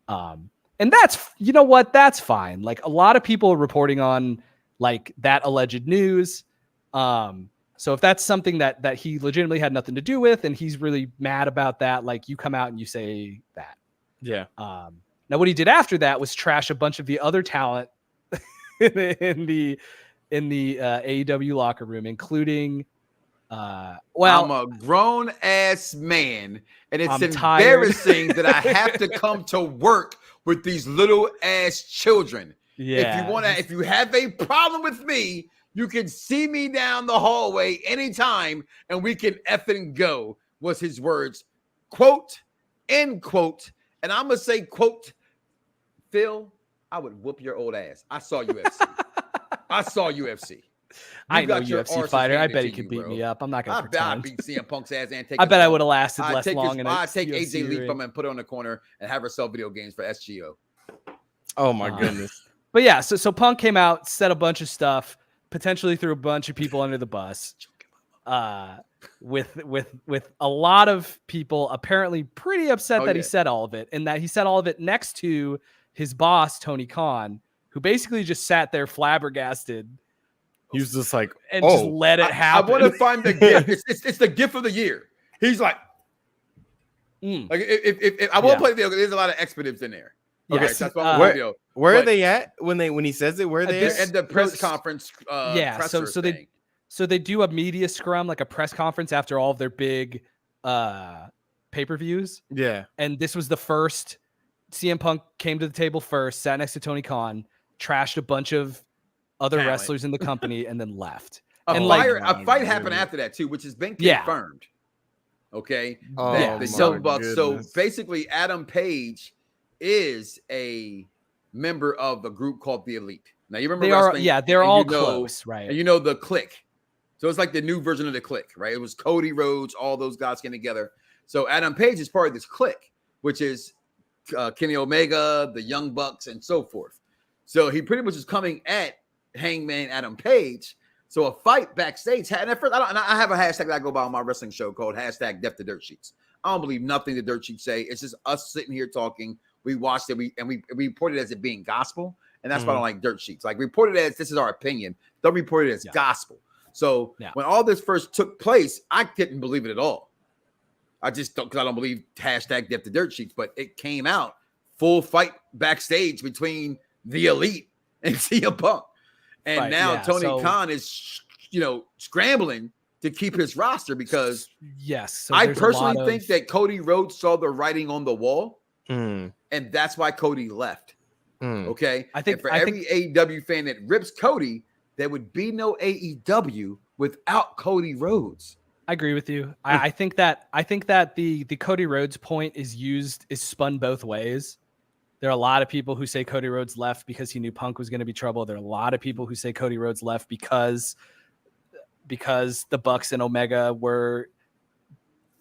And that's, you know what? That's fine. Like, a lot of people are reporting on like that alleged news. So if that's something that he legitimately had nothing to do with, and he's really mad about that, like, you come out and you say that. Yeah. Now what he did after that was trash a bunch of the other talent in the AEW locker room, including I'm a grown ass man, and it's embarrassing that I have to come to work with these little ass children. Yeah. If you have a problem with me, you can see me down the hallway anytime, and we can effing go, was his words. Quote, end quote. And I'm going to say, quote, Phil, I would whoop your old ass. I saw UFC. I know UFC fighter. I bet he could beat me up. I'm not going to pretend. I beat CM Punk's ass and take. I bet I would have lasted less long. I'd take AJ Lee from him and put her on the corner and have her sell video games for SGO. Oh my goodness. But yeah, so Punk came out, said a bunch of stuff, potentially threw a bunch of people under the bus. With a lot of people apparently pretty upset that he said all of it, and that he said all of it next to his boss, Tony Khan, who basically just sat there flabbergasted. He was just like, and just let it happen. I want to find the gift. It's the gift of the year. He's like, like if I won't play the video, there's a lot of expletives in there. Okay, yes. That's what where are they at when he says it? Where are they at the press conference? So they do a media scrum, like a press conference after all of their big pay-per-views. Yeah, and this was the first. CM Punk came to the table first, sat next to Tony Khan, trashed a bunch of other wrestlers in the company, and then left. A fight happened after that too, which has been confirmed. Okay. So basically, Adam Page is a member of a group called the Elite. Now you remember wrestling? They're all close, right? And you know the Clique. So it's like the new version of the Clique, right? It was Cody Rhodes, all those guys came together. So Adam Page is part of this Clique, which is Kenny Omega, the Young Bucks, and so forth. So he pretty much is coming at Hangman Adam Page. So a fight backstage. And at first, I have a hashtag that I go by on my wrestling show called #Death to Dirt Sheets. I don't believe nothing the dirt sheets say. It's just us sitting here talking. We watched it, we reported it as it being gospel, And that's why I don't like dirt sheets. Like, report it as this is our opinion. Don't report it as gospel. So when all this first took place, I didn't believe it at all. I just don't, because I don't believe hashtag Death to Dirt Sheets, but it came out full fight backstage between the Elite and CM Punk. And now Tony Khan is, scrambling to keep his roster because I personally think that Cody Rhodes saw the writing on the wall, and that's why Cody left. Okay, I think for every AEW fan that rips Cody, there would be no AEW without Cody Rhodes. I agree with you. I think that the Cody Rhodes point is spun both ways. There are a lot of people who say Cody Rhodes left because he knew Punk was going to be trouble. There are a lot of people who say Cody Rhodes left because the Bucks and Omega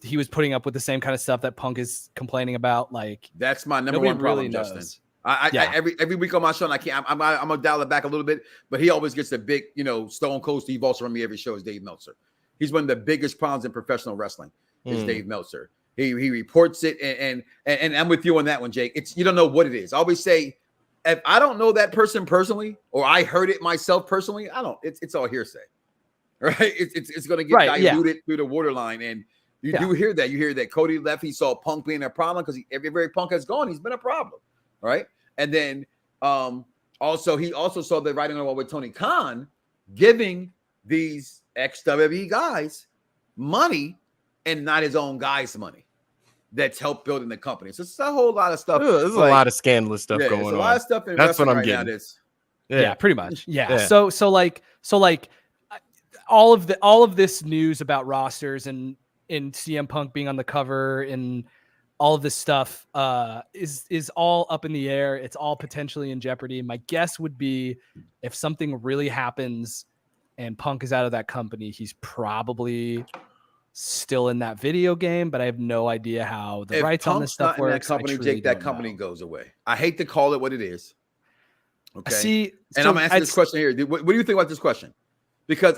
he was putting up with the same kind of stuff that Punk is complaining about. Like, that's my number one problem, really Justin. Every week on my show, and I'm gonna dial it back a little bit, but he always gets the big, Stone Cold Steve Austin from me every show is Dave Meltzer. He's one of the biggest problems in professional wrestling is Dave Meltzer. He reports it, and I'm with you on that one, Jake. It's, you don't know what it is. I always say, if I don't know that person personally, or I heard it myself personally, it's all hearsay, right? It's going to get diluted through the waterline, and you do hear that. You hear that Cody left. He saw Punk being a problem because every Punk has gone, he's been a problem, right? And then he also saw the writing on the wall with Tony Khan giving these ex-WWE guys money and not his own guys' money that's helped building the company. So it's a whole lot of stuff. There's a lot of scandalous stuff going on. There's a lot of stuff in that's what I'm right getting. Now pretty much. Yeah. So all of this news about rosters and CM Punk being on the cover and all of this stuff is all up in the air. It's all potentially in jeopardy. My guess would be if something really happens and Punk is out of that company, he's probably still in that video game, but I have no idea how the rights on this stuff works. That company, Jake, that company goes away. I hate to call it what it is. Okay. See, and I'm asking this question here. What do you think about this question? Because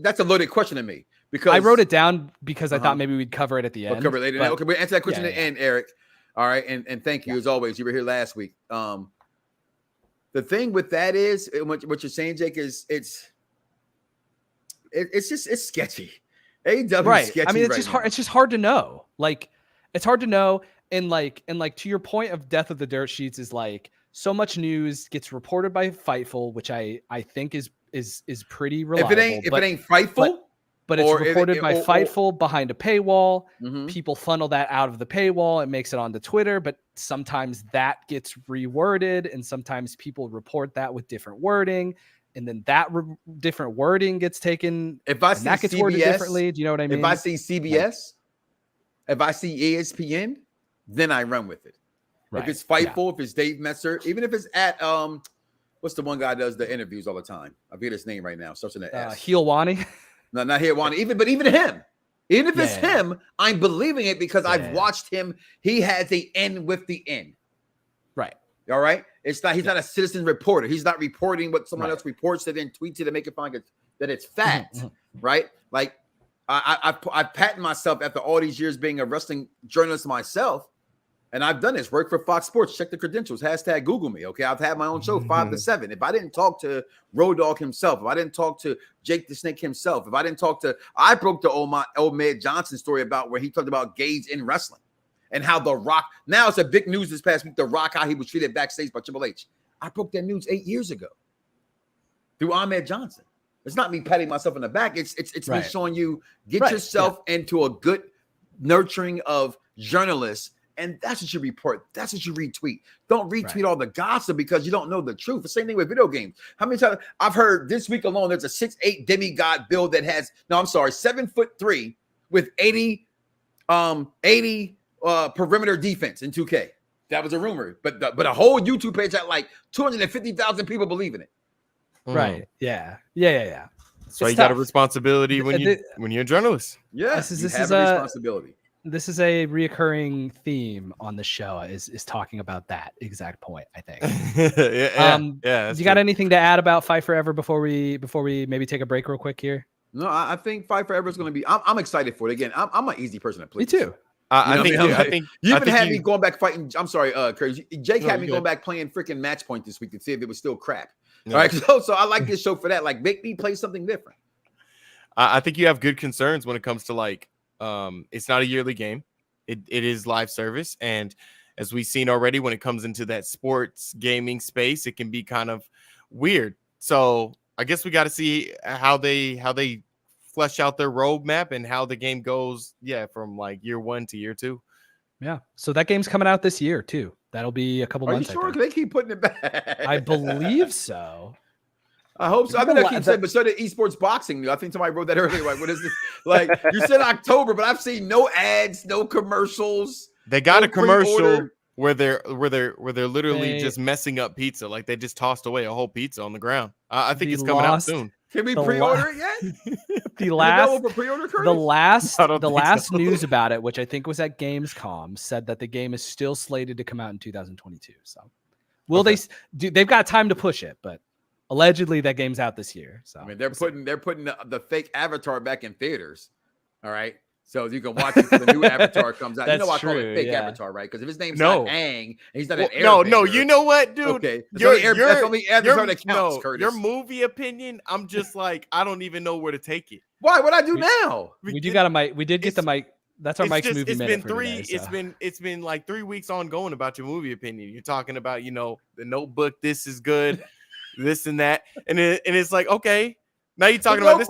that's a loaded question to me. Because I wrote it down because I thought maybe we'd cover it at the end. We'll cover it later. Okay, we'll answer that question at the end, Eric. All right, and thank you as always. You were here last week. The thing with that is what you're saying, Jake, is it's sketchy. AEW sketchy. I mean, it's just hard. It's just hard to know. Like, it's hard to know. And like to your point of Death of the Dirt Sheets is like so much news gets reported by Fightful, which I think is pretty reliable. If it ain't Fightful, but it's reported by Fightful behind a paywall. People funnel that out of the paywall and makes it onto Twitter, but sometimes that gets reworded, and sometimes people report that with different wording. And then that different wording gets taken. If I see that gets CBS, worded differently, do you know what I mean? If I see CBS, if I see ESPN, then I run with it. If it's Fightful, if it's Dave Meltzer, even if it's at what's the one guy that does the interviews all the time? I forget his name right now. Starts in the S. Helwani. No, not Helwani. Even him. Even if it's him, I'm believing it because I've watched him. He has the N with the N. Right. All right. It's not. He's not a citizen reporter. He's not reporting what someone else reports and then tweets it to make it find that it's fact. Right. Like I patent myself after all these years being a wrestling journalist myself, and I've done this. Work for Fox Sports. Check the credentials. Hashtag Google me. Okay. I've had my own show 5 to 7. If I didn't talk to Road Dogg himself, if I didn't talk to Jake the Snake himself, if I didn't talk to, I broke the old Med Johnson story about where he talked about gays in wrestling. And how The Rock, now it's a big news this past week, The Rock, how he was treated backstage by Triple H. I broke that news 8 years ago through Ahmed Johnson. It's not me patting myself on the back. It's me showing you, get yourself into a good nurturing of journalists, and that's what you report. That's what you retweet. Don't retweet all the gossip because you don't know the truth. The same thing with video games. How many times I've heard this week alone, there's a 6'8" demigod build that has, 7'3" with 80 perimeter defense in 2K. That was a rumor, but a whole YouTube page had like 250,000 people believe in it. Right. Yeah. So you got a responsibility when you're a journalist. Yeah, this is a responsibility. This is a reoccurring theme on the show is talking about that exact point, I think. You got anything to add about Fight Forever before we maybe take a break real quick here? No, I think Fight Forever is going to be. I'm excited for it. Again, I'm an easy person to please. Me too. I think you even had me going back fighting. I'm sorry, Curry. Jake had me going back playing freaking Match Point this week to see if it was still crap. All right, so I like this show for that. Like, make me play something different. I think you have good concerns when it comes to like, it's not a yearly game. It is live service, and as we've seen already, when it comes into that sports gaming space, it can be kind of weird. So I guess we got to see how they flesh out their roadmap and how the game goes. Yeah, from like year 1 to year 2. Yeah. So that game's coming out this year too. That'll be a couple months. Are you sure? They keep putting it back. I believe so. I hope so. I mean, I keep saying, but so did esports boxing. I think somebody wrote that earlier. Like, what is this? Like, you said October, but I've seen no ads, no commercials. They got a commercial where they're literally just messing up pizza. Like they just tossed away a whole pizza on the ground. I think it's coming out soon. Can we pre-order it yet? The last news about it, which I think was at Gamescom, said that the game is still slated to come out in 2022. So, they've got time to push it, but allegedly that game's out this year. So, I mean, they're putting the fake Avatar back in theaters. All right. So you can watch it for the new Avatar comes out. You know I call it fake Avatar, right? Because if his name's not Aang, and he's not an airbender. No, you know what, dude? Okay. That's only Avatar that counts, Curtis. Your movie opinion, I'm just like, I don't even know where to take it. Why? What I do now? We do got a mic. We did get the mic. That's our Mike's movie minute. It's been like 3 weeks ongoing about your movie opinion. You're talking about, The Notebook. This is good. This and that, and it's like, okay. Now you're talking about this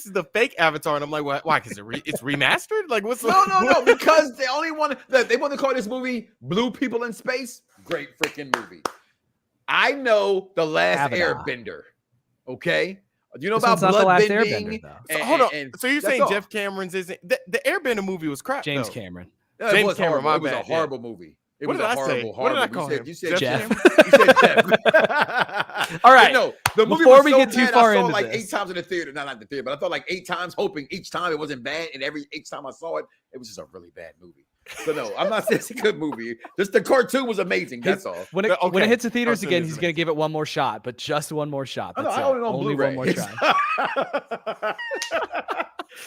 is the fake Avatar, and I'm like, why? Because it's remastered? Like, what's no? Because they only want to call this movie "Blue People in Space." Great freaking movie. I know The Last Airbender. Okay, you know about bloodbending. Hold on. So you're saying Jeff Cameron's isn't the Airbender movie was crap? James Cameron. James Cameron. It was a horrible movie. What did I say? What did I call him? You said Jeff. You said Jeff. All right. No, the movie before was we so get too bad, far I saw into it like this. 8 times in the theater. Not the theater, but I thought like 8 times, hoping each time it wasn't bad. And each time I saw it, it was just a really bad movie. So no, I'm not saying it's a good movie. Just the cartoon was amazing. That's all. When it hits the theaters again, he's going to give it one more shot, but just one more shot. That's I only one more try.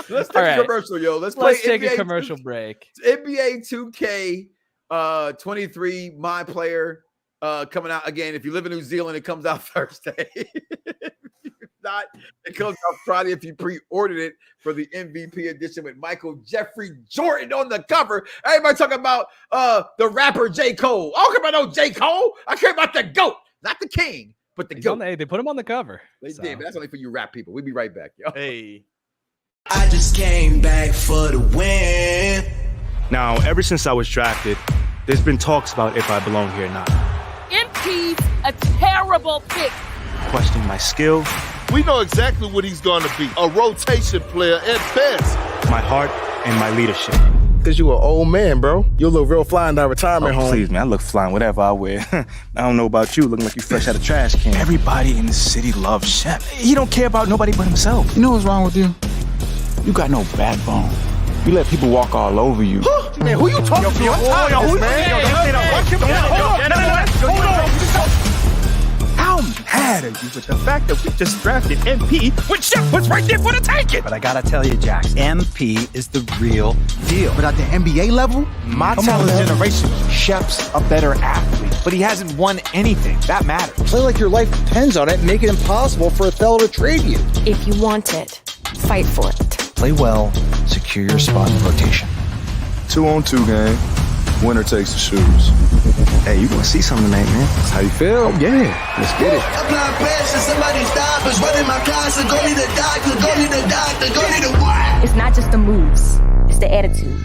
Let's take a commercial, yo. Let's take a commercial break. NBA 2K23, my player, coming out again. If you live in New Zealand, it comes out Thursday. If not, it comes out Friday if you pre-ordered it for the MVP edition with Michael Jeffrey Jordan on the cover. Everybody talking about the rapper J. Cole. I don't care about no J. Cole. I care about the GOAT, not the king, but the GOAT. They put him on the cover. They did, but that's only for you rap people. We'll be right back, yo. Hey. I just came back for the win. Now, ever since I was drafted, there's been talks about if I belong here or not. MP's a terrible pick. Questioning my skill. We know exactly what he's going to be. A rotation player at best. My heart and my leadership. Because you an old man, bro. You look real fly in that retirement home. Please, man. I look fly in whatever I wear. I don't know about you. Looking like you fresh out of trash can. Everybody in the city loves Shep. He don't care about nobody but himself. You know what's wrong with you? You got no backbone. You let people walk all over you. Man, who you talking to? How mad are you with the fact that we just drafted MP when Shep was right there for the taking? But I gotta tell you, Jax, MP is the real deal. But at the NBA level, my talent generation, Shep's a better athlete, but he hasn't won anything. That matters. Play like your life depends on it, make it impossible for Othello to trade you. If you want it, fight for it. Play well, secure your spot in rotation. 2-on-2 game. Winner takes the shoes. Hey, you gonna see something tonight, man. That's how you feel? Oh, yeah. Let's get it. Apply pressure, somebody stop us. Running my class, go need the doctor, go need the doctor, go need the what? It's not just the moves, it's the attitude.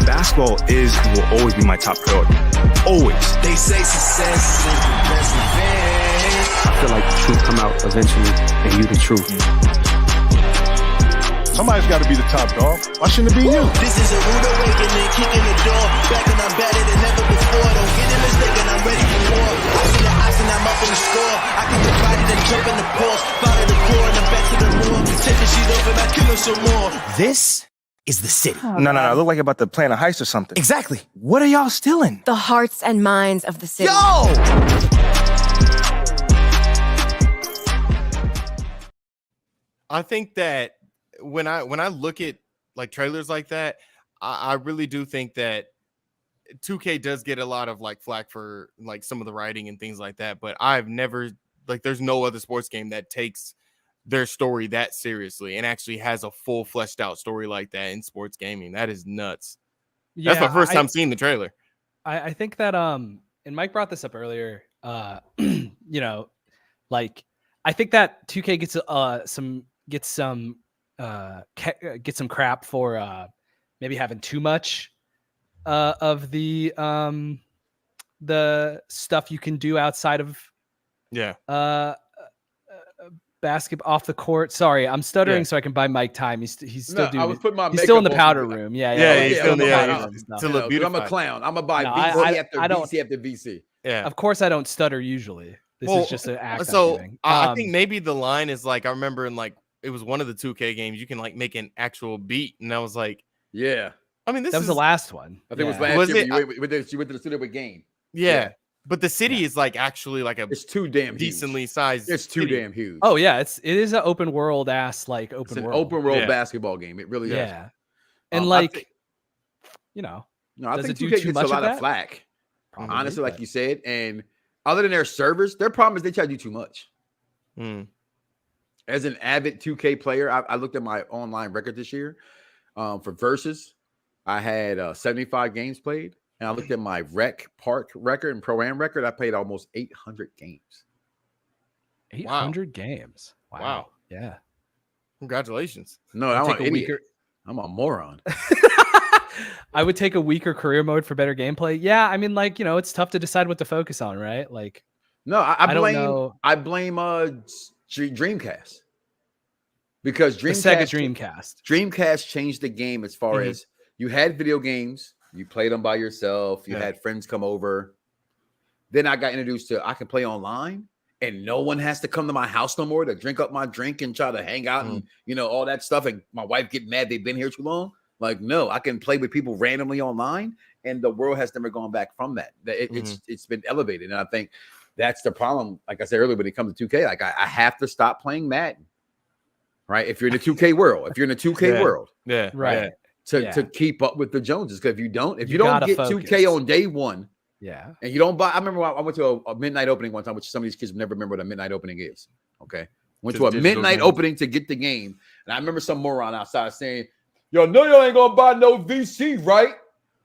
Basketball is and will always be my top priority. Always. They say success is the best revenge. I feel like the truth come out eventually, and you the truth. Somebody's got to be the top dog. Why shouldn't it be you? This is a rude awakening, kicking the door. Back and I'm better than ever before. Don't get it mistaken, I'm ready for war. I see the ice and I'm up in the score. I can divide it and jump in the pulse. Follow the core and I'm back to the room. Take the sheet off and I kill her some more. This is the city. No. Look like you're about to plan a heist or something. Exactly. What are y'all stealing? The hearts and minds of the city. Yo! I think that when I look at like trailers like that, I really do think that 2K does get a lot of like flack for like some of the writing and things like that. But I've never like there's no other sports game that takes their story that seriously and actually has a full fleshed out story like that in sports gaming. That is nuts. Yeah, that's my first time seeing the trailer. I think that and Mike brought this up earlier. You know, like I think that 2K gets some crap for maybe having too much of the stuff you can do outside of basketball off the court. Sorry, I'm stuttering so I can buy Mike time. He's still doing. I was putting my he's still in the powder room. Yeah. He's still in the powder room. I'm a clown. I'm gonna buy VC after VC after VC. Yeah. Of course, I don't stutter usually. This is just an act. So I think maybe the line is like I remember in like it was one of the 2K games you can like make an actual beat, and I was like, yeah. I mean, that was the last one. I think it was last year. You went to the studio with Game. Yeah. But the city is like actually like it's too damn decently sized. It's too damn huge. Oh yeah, it is an open world open world basketball game. It really is. Yeah. And like you know, no, I think 2K gets a lot of flack. Probably, honestly, like you said, and other than their servers, their problem is they try to do too much. As an avid 2K player, I looked at my online record this year for Versus. I had 75 games played, and I looked at my Rec Park record and Pro-Am record. I played almost 800 games. 800 games. Wow. Yeah. Congratulations. No, I'm an idiot. I'm a moron. I would take a weaker career mode for better gameplay. Yeah, I mean, like, you know, it's tough to decide what to focus on, right? Like, no, I blame Dreamcast because Dreamcast changed the game as far as you had video games, you played them by yourself, you had friends come over. Then I got introduced to I can play online and no one has to come to my house no more to drink up my drink and try to hang out and you know all that stuff. And my wife get mad they've been here too long. Like, no, I can play with people randomly online, and the world has never gone back from that. It's been elevated, and I think that's the problem. Like I said earlier, when it comes to 2K, like I have to stop playing Madden, right? If you're in the 2K world, world, right. To keep up with the Joneses, because if you don't get focus. 2K on day one, and you don't buy. I remember I went to a midnight opening one time, which some of these kids never remember what a midnight opening is. Okay, went to a midnight opening to get the game, and I remember some moron outside saying, "Yo, no, you ain't gonna buy no VC, right?"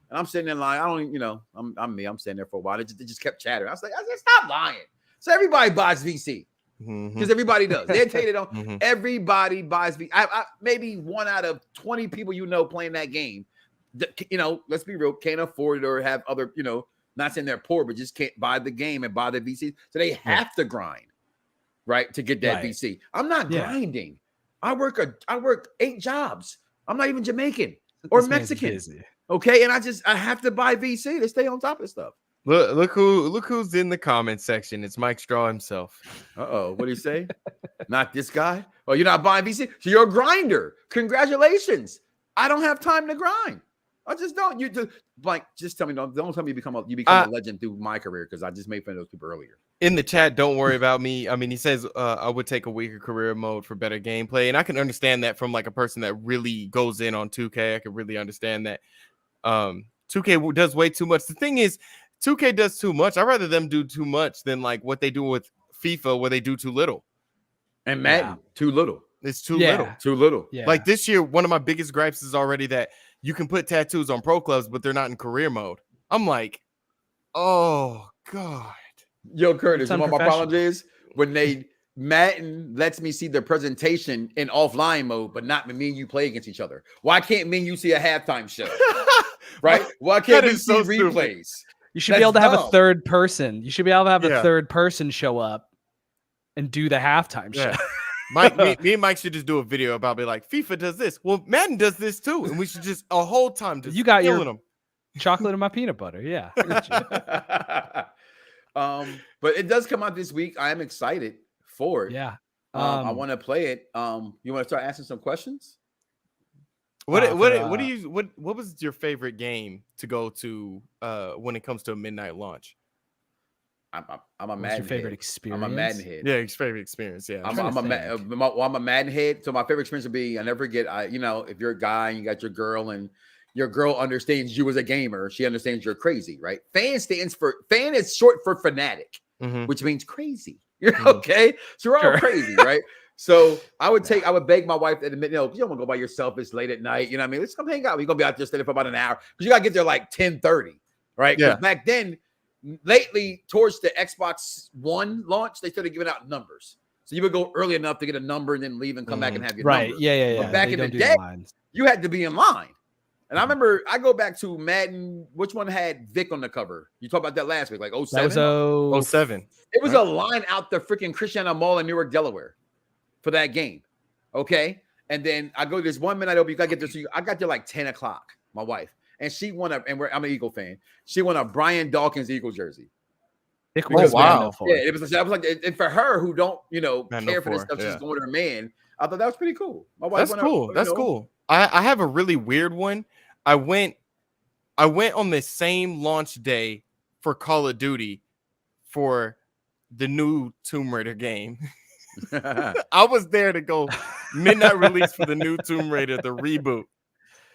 And I'm sitting there lying. I don't, you know, I'm me. I'm sitting there for a while. They just kept chattering. I said, stop lying. So everybody buys VC because everybody does. They tell you they don't. Everybody buys VC. Maybe 1 out of 20 people you know playing that game, you know, let's be real, can't afford it or have other, you know, not saying they're poor, but just can't buy the game and buy the VC. So they have to grind, right, to get that VC. I'm not grinding. I work 8 jobs. I'm not even Jamaican or Mexican. Okay. And I have to buy VC to stay on top of stuff. Look who's in the comment section. It's Mike Straw himself. What do you say? Not this guy? Oh, you're not buying VC? So you're a grinder. Congratulations. I don't have time to grind. I just don't. You just like just tell me don't tell me you become a legend through my career, because I just made fun of those people earlier. In the chat, don't worry about me. I mean, he says I would take a weaker career mode for better gameplay, and I can understand that from like a person that really goes in on 2K. I can really understand that. 2K does way too much. The thing is, 2K does too much. I'd rather them do too much than like what they do with FIFA, where they do too little. And Madden, too little. It's too little. Too little. Yeah. Like this year, one of my biggest gripes is already that you can put tattoos on pro clubs, but they're not in career mode. I'm like, oh God. Yo, Curtis, what my problem is when Madden lets me see the presentation in offline mode, but not when me and you play against each other. Why can't me and you see a halftime show? Right? Why can't we see replays? You should be able to have a third person. You should be able to have a third person show up and do the halftime show. Mike, me and Mike should just do a video about be like, FIFA does this. Well, Madden does this too. And we should just a whole time just you got killing your them. Chocolate in my peanut butter. Yeah. But it does come out this week. I am excited for it. Yeah. I want to play it. You want to start asking some questions? What was your favorite game to go to when it comes to a midnight launch? I'm a Madden. What's your favorite experience? I'm a Madden head. Yeah, favorite experience. Yeah, I'm a Madden head. So my favorite experience would be, I never forget. If you're a guy and you got your girl and your girl understands you as a gamer, she understands you're crazy, right? Fan is short for fanatic, which means crazy. Okay, so we're all crazy, right? So I would beg my wife to admit, you don't want to go by yourself. It's late at night. You know what I mean? Let's come hang out. We're gonna be out there staying for about an hour because you gotta get there like 10:30, right? Because back then, lately towards the Xbox One launch, they started giving out numbers. So you would go early enough to get a number and then leave and come back and have your number. Yeah. But back in the day, you had to be in line. And I remember I go back to Madden. Which one had Vic on the cover? You talked about that last week, like 07? That was 07. It was a line out the freaking Christiana Mall in Newark, Delaware for that game. Okay. And then I go this 1 minute, you got to get there. So I got there like 10 o'clock, my wife. And she won I'm an Eagle fan. She won a Brian Dawkins Eagle jersey. Wow. Yeah, it was like, and for her who don't, care for this stuff, she's going with her man. I thought that was pretty cool. My wife That's cool. I have a really weird one. I went on the same launch day for Call of Duty for the new Tomb Raider game. I was there to go midnight release for the new Tomb Raider, the reboot.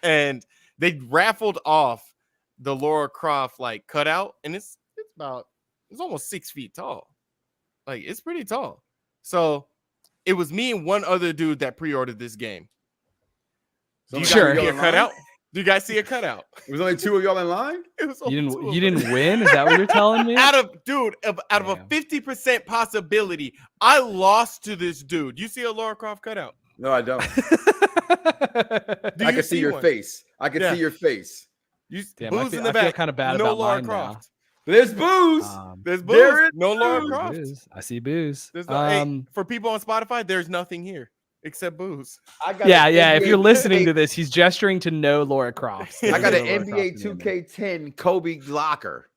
And they raffled off the Lara Croft cutout, and it's almost 6 feet tall. Like, it's pretty tall. So it was me and one other dude that pre-ordered this game. Do you guys see a cutout? Do you guys see a cutout? It was only two of y'all in line? It was you didn't win? Is that what you're telling me? Out of a 50% possibility, I lost to this dude. You see a Lara Croft cutout? No, I don't. I can see your face. I can see your face. Booze in the back. I feel kind of bad about Lara Croft. Now. There's booze. There's booze. No Lara Croft. I see booze. For people on Spotify, there's nothing here except booze. If you're listening to this, he's gesturing to no Lara Croft. I got an NBA 2K10 Kobe locker.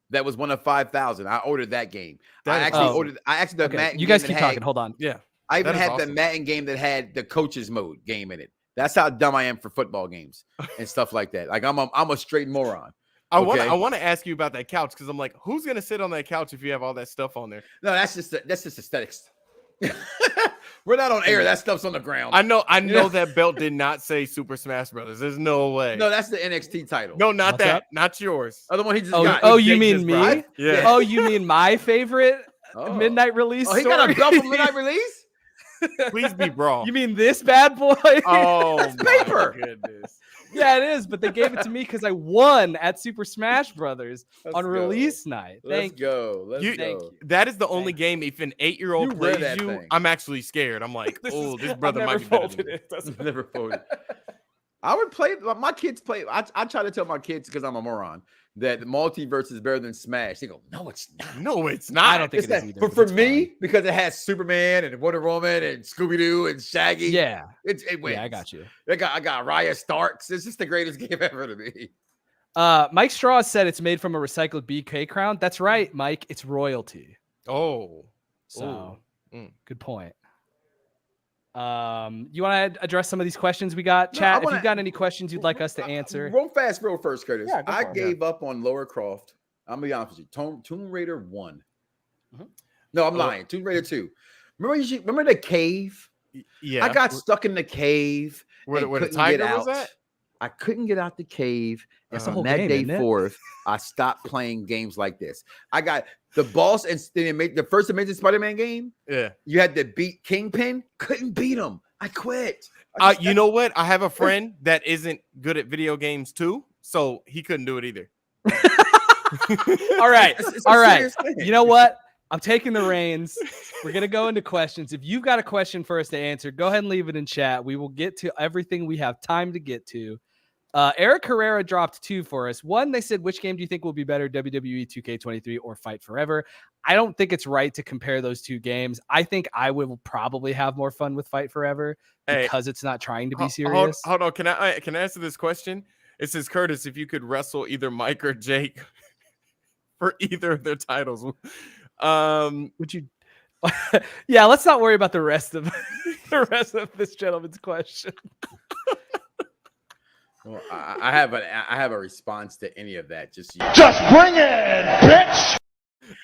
That was one of 5,000. I ordered that game. I actually the Madden. You guys keep talking. Hold on. Yeah. I even had the Madden game that had the coaches mode game in it. That's how dumb I am for football games and stuff like that. Like I'm a straight moron. I want to ask you about that couch because I'm like, who's gonna sit on that couch if you have all that stuff on there? No, that's just aesthetics. We're not on air. That stuff's on the ground. I know that belt did not say Super Smash Brothers. There's no way. No, that's the NXT title. No, not What's that. Up? Not yours. Oh, the one he just got. Oh, you mean me? Right? Yeah. Oh, you mean my favorite midnight release? Oh, he got a belt from midnight release? Please be wrong. You mean this bad boy? Oh, it's paper. Goodness. Yeah, it is, but they gave it to me because I won at Super Smash Brothers on release night. Let's go. Thank you. That is the only game if an 8-year-old plays you, I'm actually scared. I'm like, this brother might be better than me. Never folded. I would play. My kids play. I try to tell my kids because I'm a moron that multiverse is better than Smash. They go, no, it's not. No, it's not. I don't think it is either. But for me, because it has Superman and Wonder Woman and Scooby Doo and Shaggy. Yeah, it wins. Yeah, I got you. I got Arya Starks. It's just the greatest game ever to me. Mike Straw said it's made from a recycled BK crown. That's right, Mike. It's royalty. Oh, so good point. You want to address some of these questions we got? Chat, if you've got any questions you'd like us to answer. Real first, Curtis. Yeah, I gave up on Lara Croft. I'm going to be honest with you. Tomb Raider 1. No, I'm lying. Tomb Raider 2. Remember the cave? Yeah. I got stuck in the cave. Where the tiger was at? I couldn't get out the cave. And on that day forth, I stopped playing games like this. I got the boss and the first Amazing Spider-Man game. Yeah. You had to beat Kingpin. Couldn't beat him. I quit. You know what? I have a friend that isn't good at video games too, so he couldn't do it either. All right. You know what? I'm taking the reins. We're going to go into questions. If you've got a question for us to answer, go ahead and leave it in chat. We will get to everything we have time to get to. Eric Herrera dropped 2 for us. 1, they said, which game do you think will be better, WWE 2K23 or Fight Forever? I don't think it's right to compare those 2 games. I think I will probably have more fun with Fight Forever because it's not trying to be serious. Hold on. Can I answer this question? It says, Curtis, if you could wrestle either Mike or Jake for either of their titles, would you? Yeah, let's not worry about the rest of this gentleman's question. Well, I have a response to any of that. Just bring it, bitch.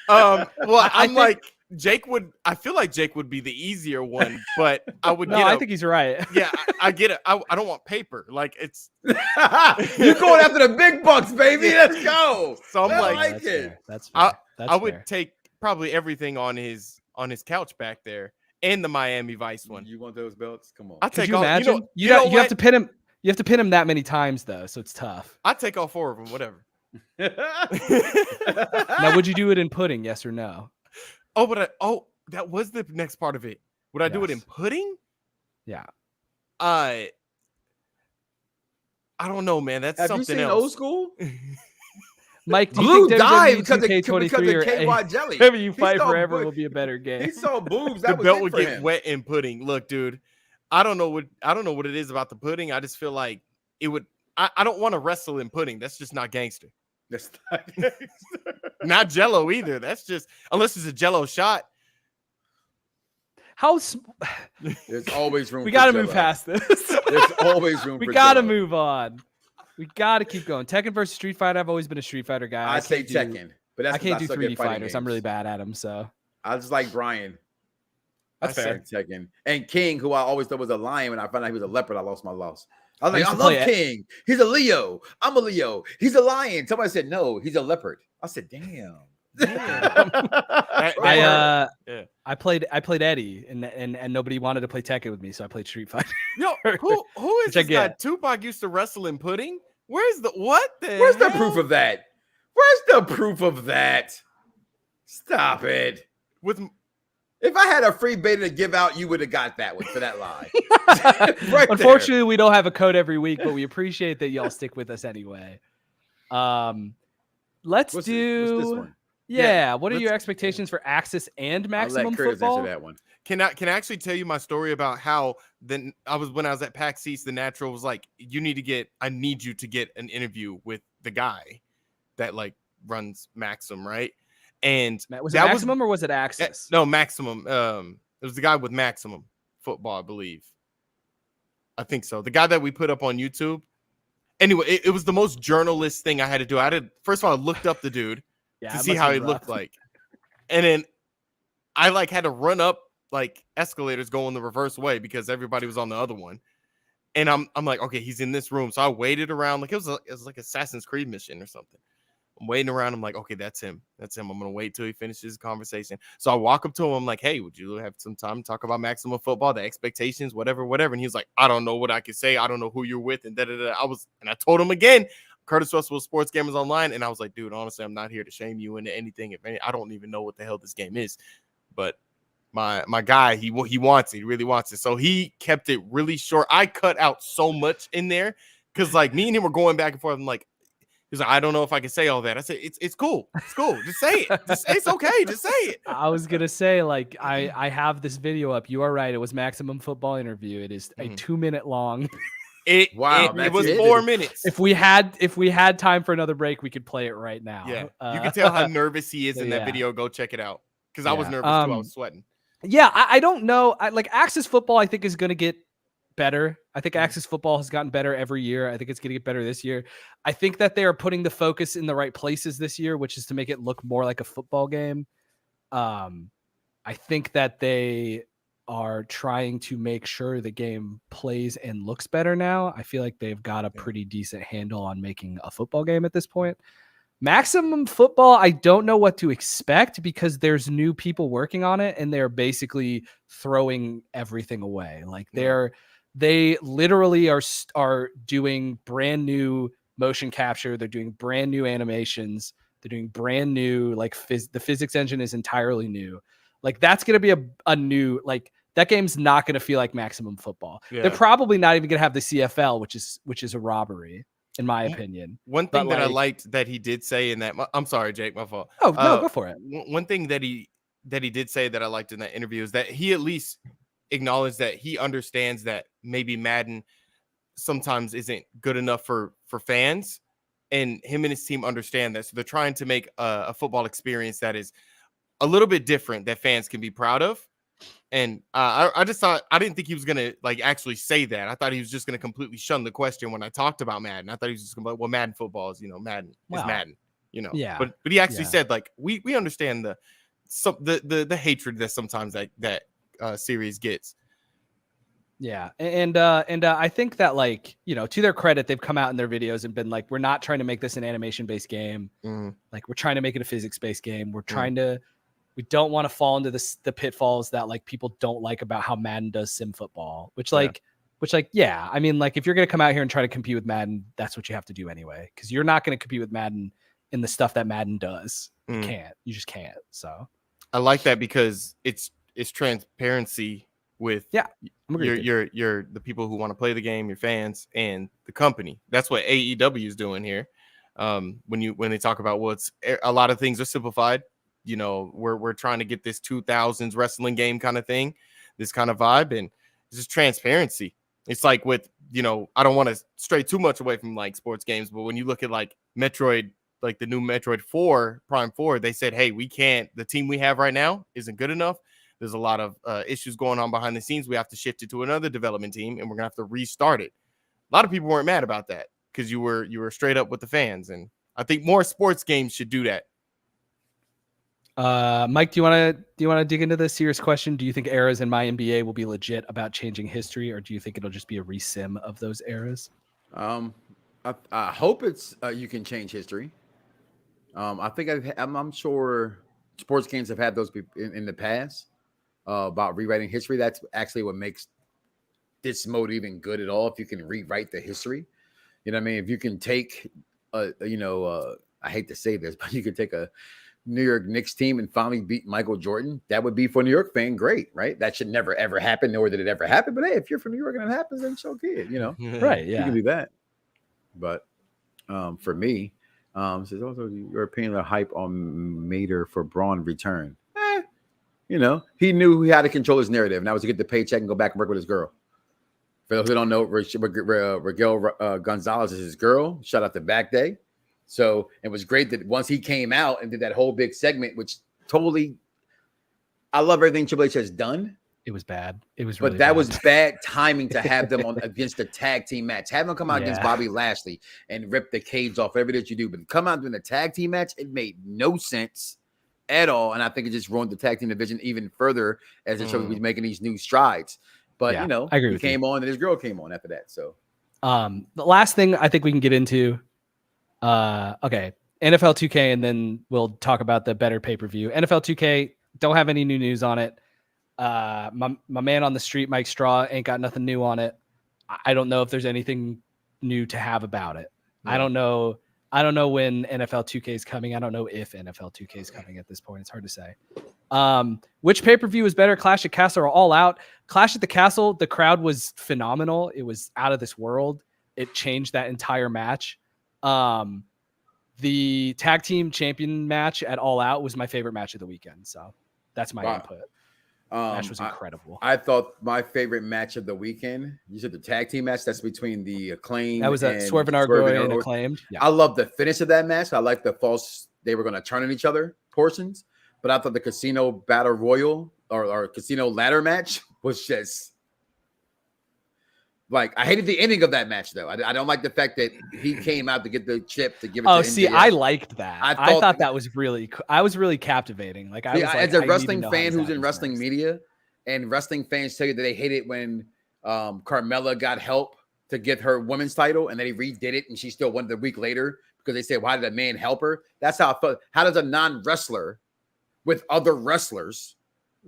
Well, I'm like Jake would. I feel like Jake would be the easier one, but I would. I think he's right. Yeah, I get it. I don't want paper. Like it's. You're going after the big bucks, baby. Let's go. So I'm like it. That's fair. I would take probably everything on his couch back there and the Miami Vice one. You want those belts? Come on. I take Could you all. imagine? You have to pin him. You have to pin him that many times though, so it's tough. I take all 4 of them. Whatever. Now, would you do it in pudding? Yes or no? Oh, but that was the next part of it. Would I do it in pudding? Yeah. I don't know, man. That's Have something you seen else. Old School? Mike, do Blue you think died WWE because of 2K23 or KY jelly. AEW Fight Forever will be a better game? He saw boobs. The That was belt it would for get him. wet in pudding. Look, dude, I don't know what it is about the pudding. I just feel like it would. I don't want to wrestle in pudding. That's just not gangster. That's not gangster. Not Jello either. That's just unless it's a Jello shot. There's always room. We for got to Jello. move past this. There's always room. We for got to Jello. move on. We got to keep going. Tekken versus Street Fighter. I've always been a Street Fighter guy. I say Tekken, but that's I can't do suck 3D at fighting fighters. I'm games. really bad at them. So I just like Brian. That's I fair. suck at Tekken and King, who I always thought was a lion. When I found out he was a leopard, I lost my loss. I was like, used I to love play it. King. He's a Leo. I'm a Leo. He's a lion. Somebody said no. He's a leopard. I said, damn. I played Eddie and nobody wanted to play Tekken with me, so I played Street Fighter. Yo, who is this guy? Tupac used to wrestle in pudding. Where's the Where's the proof of that? Where's the proof of that? Stop it. If I had a free beta to give out, you would have got that one for that lie. Right Unfortunately, there. we don't have a code every week, but we appreciate that y'all stick with us anyway. Let's do what's this one? Yeah. What are your expectations for Axis and Maximum I'll let Curtis Football? answer that one. Can I actually tell you my story about how when I was at PAX East, the Natural was like, I need you to get an interview with the guy that like runs Maxim, right? And Was it Maximum or was it Axis? No, Maximum. It was the guy with Maximum Football, I believe. I think so. The guy that we put up on YouTube. Anyway, it was the most journalist thing I had to do. First of all, I looked up the dude to see how he looked like. And then I like had to run up like escalators going the reverse way because everybody was on the other one. And I'm like, okay, he's in this room. So I waited around like it was like Assassin's Creed mission or something. I'm waiting around. I'm like, okay, that's him. That's him. I'm going to wait till he finishes his conversation. So I walk up to him. I'm like, hey, would you have some time to talk about Maximum Football, the expectations, whatever. And he was like, I don't know what I can say. I don't know who you're with. And I told him again, Curtis Russell, Sports Gamers Online. And I was like, dude, honestly, I'm not here to shame you into anything. I don't even know what the hell this game is. But my guy, he wants it. He really wants it. So he kept it really short. I cut out so much in there because like me and him were going back and forth. I'm like, he's like, I don't know if I can say all that. I said, it's cool. It's cool. Just say it. It's okay. Just say it. I was going to say, like, I have this video up. You are right. It was Maximum Football interview. It is a 2-minute long. It was 4 minutes. If we had time for another break, we could play it right now. Yeah. You can tell how nervous he is in that video. Go check it out. Because I was nervous too. I was sweating. Yeah. I don't know. Axis Football, I think, is going to get better. I think Axis Football has gotten better every year. I think it's going to get better this year. I think that they are putting the focus in the right places this year, which is to make it look more like a football game. I think that they are trying to make sure the game plays and looks better now. I feel like they've got a pretty decent handle on making a football game at this point. Maximum Football, I don't know what to expect because there's new people working on it and they're basically throwing everything away. Like they literally are doing brand new motion capture. They're doing brand new animations. They're doing brand new, like the physics engine is entirely new. Like that's going to be a new, like that game's not going to feel like Maximum Football. Yeah. They're probably not even going to have the CFL, which is a robbery in my opinion. One thing that I liked that he did say in that, I'm sorry, Jake, my fault. Oh, no, go for it. One thing that he did say that I liked in that interview is that he at least acknowledged that he understands that maybe Madden sometimes isn't good enough for fans, and him and his team understand that. So they're trying to make a football experience that is a little bit different that fans can be proud of. And I just thought, I didn't think he was going to like actually say that. I thought he was just going to completely shun the question when I talked about Madden. I thought he was just going to be like, well, Madden football is, Madden is Madden. you know. Yeah. But he actually said like we understand the hatred that sometimes that series gets. Yeah. And I think that, like, you know, to their credit, they've come out in their videos and been like, we're not trying to make this an animation-based game. Like, we're trying to make it a physics-based game. We're trying to, we don't want to fall into the pitfalls that, like, people don't like about how Madden does sim football, which I mean, like, if you're going to come out here and try to compete with Madden, that's what you have to do anyway. Cause you're not going to compete with Madden in the stuff that Madden does. You just can't. So I like that because it's transparency with your the people who want to play the game, your fans, and the company. That's what AEW is doing here. When they talk about a lot of things are simplified. You know, we're trying to get this 2000s wrestling game kind of thing, this kind of vibe, and it's just transparency. It's like with, you know, I don't want to stray too much away from like sports games, but when you look at like Metroid, like the new Metroid 4, Prime 4, they said, hey, the team we have right now isn't good enough. There's a lot of issues going on behind the scenes. We have to shift it to another development team, and we're gonna have to restart it. A lot of people weren't mad about that because you were straight up with the fans, and I think more sports games should do that. Mike, do you want to dig into this serious question? Do you think eras in my NBA will be legit about changing history, or do you think it'll just be a resim of those eras? I hope it's you can change history. I think I'm sure sports games have had those in the past. About rewriting history. That's actually what makes this mode even good at all. If you can rewrite the history, you know what I mean? If you can take, I hate to say this, but you could take a New York Knicks team and finally beat Michael Jordan. That would be, for a New York fan, great, right? That should never, ever happen, nor did it ever happen. But hey, if you're from New York and it happens, then so be it, you know? Right, yeah. You can do that. But for me, says also your opinion of hype on Mater for Braun return. You know, he knew he had to control his narrative, and that was to get the paycheck and go back and work with his girl. For those who don't know, Raquel Gonzalez is his girl. Shout out to Back Day. So it was great that once he came out and did that whole big segment, which totally, I love everything Triple H has done. It was bad. It was really but that bad. was bad timing to have them on against the tag team match. Have them come out against Bobby Lashley and rip the cage off everything that you do. But come out during the tag team match, it made no sense at all, and I think it just ruined the tag team division even further as it showed he's making these new strides. But you know, I agree he came on, and his girl came on after that. So, the last thing I think we can get into, okay, NFL 2K, and then we'll talk about the better pay-per-view. NFL 2K, don't have any new news on it. My man on the street, Mike Straw, ain't got nothing new on it. I don't know if there's anything new to have about it. Yeah. I don't know when NFL 2K is coming. I don't know if NFL 2K is coming at this point. It's hard to say. Which pay-per-view is better, Clash at Castle or All Out? Clash at the Castle, the crowd was phenomenal. It was out of this world. It changed that entire match. The tag team champion match at All Out was my favorite match of the weekend. So that's my input. Match was incredible. I thought my favorite match of the weekend, you said the tag team match, that's between the Acclaimed. That was a Swerve and Arguello and Acclaimed. Yeah. I love the finish of that match. I like the false, they were going to turn on each other portions, but I thought the Casino Battle Royal or Casino Ladder match was just like, I hated the ending of that match though. I don't like the fact that he came out to get the chip to give it to MJF. I liked that. I thought that was I was really captivating. Like, as a wrestling fan who's in wrestling media, and wrestling fans tell you that they hate it when Carmella got help to get her women's title and then he redid it and she still won the week later because they said, why did a man help her? That's how I felt. How does a non-wrestler with other wrestlers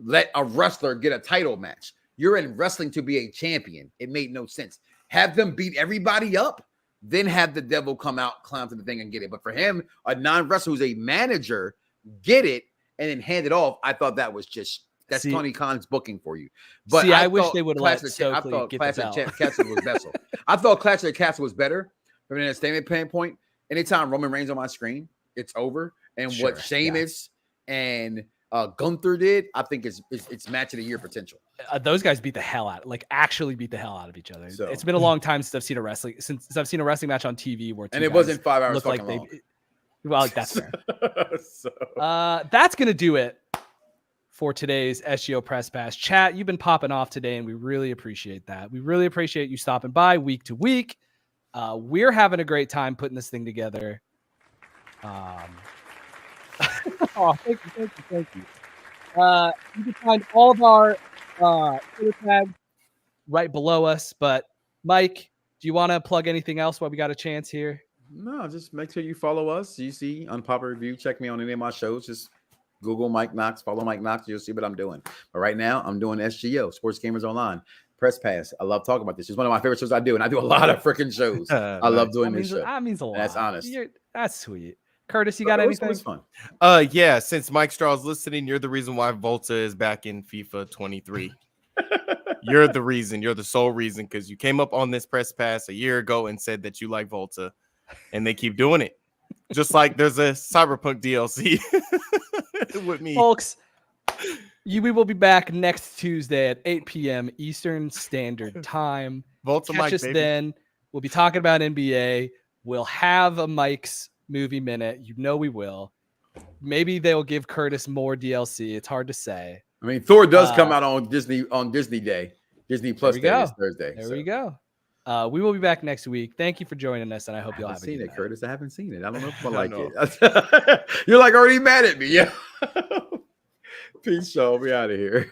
let a wrestler get a title match? You're in wrestling to be a champion. It made no sense. Have them beat everybody up, then have the devil come out, climb to the thing and get it. But for him, a non-wrestler who's a manager, get it and then hand it off. I thought that was just, that's Tony Khan's booking for you. But I wish they would have let Stokely get Clash the of belt. Castle was vessel. I thought Clash of the Castle was better from an entertainment standpoint. Anytime Roman Reigns on my screen, it's over. And what Sheamus and Gunther did, I think it's match of the year potential. Those guys beat the hell out, actually beat the hell out of each other. So, it's been a long time since I've seen a wrestling match on TV where and it wasn't 5 hours like long. Well, that's fair. That's gonna do it for today's SGO Press Pass. Chat, you've been popping off today, and we really appreciate that. We really appreciate you stopping by week to week. We're having a great time putting this thing together. Oh, thank you. You can find all of our Twitter tags right below us. But Mike, do you want to plug anything else while we got a chance here? No, just make sure you follow us. You see Unpopular Review. Check me on any of my shows. Just Google Mike Knoxxx, follow Mike Knoxxx. You'll see what I'm doing. But right now, I'm doing SGO, Sports Gamers Online. Press Pass. I love talking about this. It's one of my favorite shows I do, and I do a lot of freaking shows. I love doing this show. That means a lot. That's honest. That's sweet. Curtis, you got anything? It was fun. Yeah. Since Mike Straw's listening, you're the reason why Volta is back in FIFA 23. You're the reason. You're the sole reason, because you came up on this Press Pass a year ago and said that you like Volta, and they keep doing it. Just like there's a Cyberpunk DLC with me, folks. We will be back next Tuesday at 8 p.m. Eastern Standard Time. Volta Catch Mike, us baby. Then. We'll be talking about NBA. We'll have a Mike's movie minute. You know we will. Maybe they'll give Curtis more DLC. It's hard to say. I mean, Thor does come out on Disney Day. Disney Plus Day is Thursday. There we go. We will be back next week. Thank you for joining us, and I hope you'll have a good night. Curtis. I haven't seen it. I don't know if I like it. You're like already mad at me. Yeah. Peace, y'all. We out of here.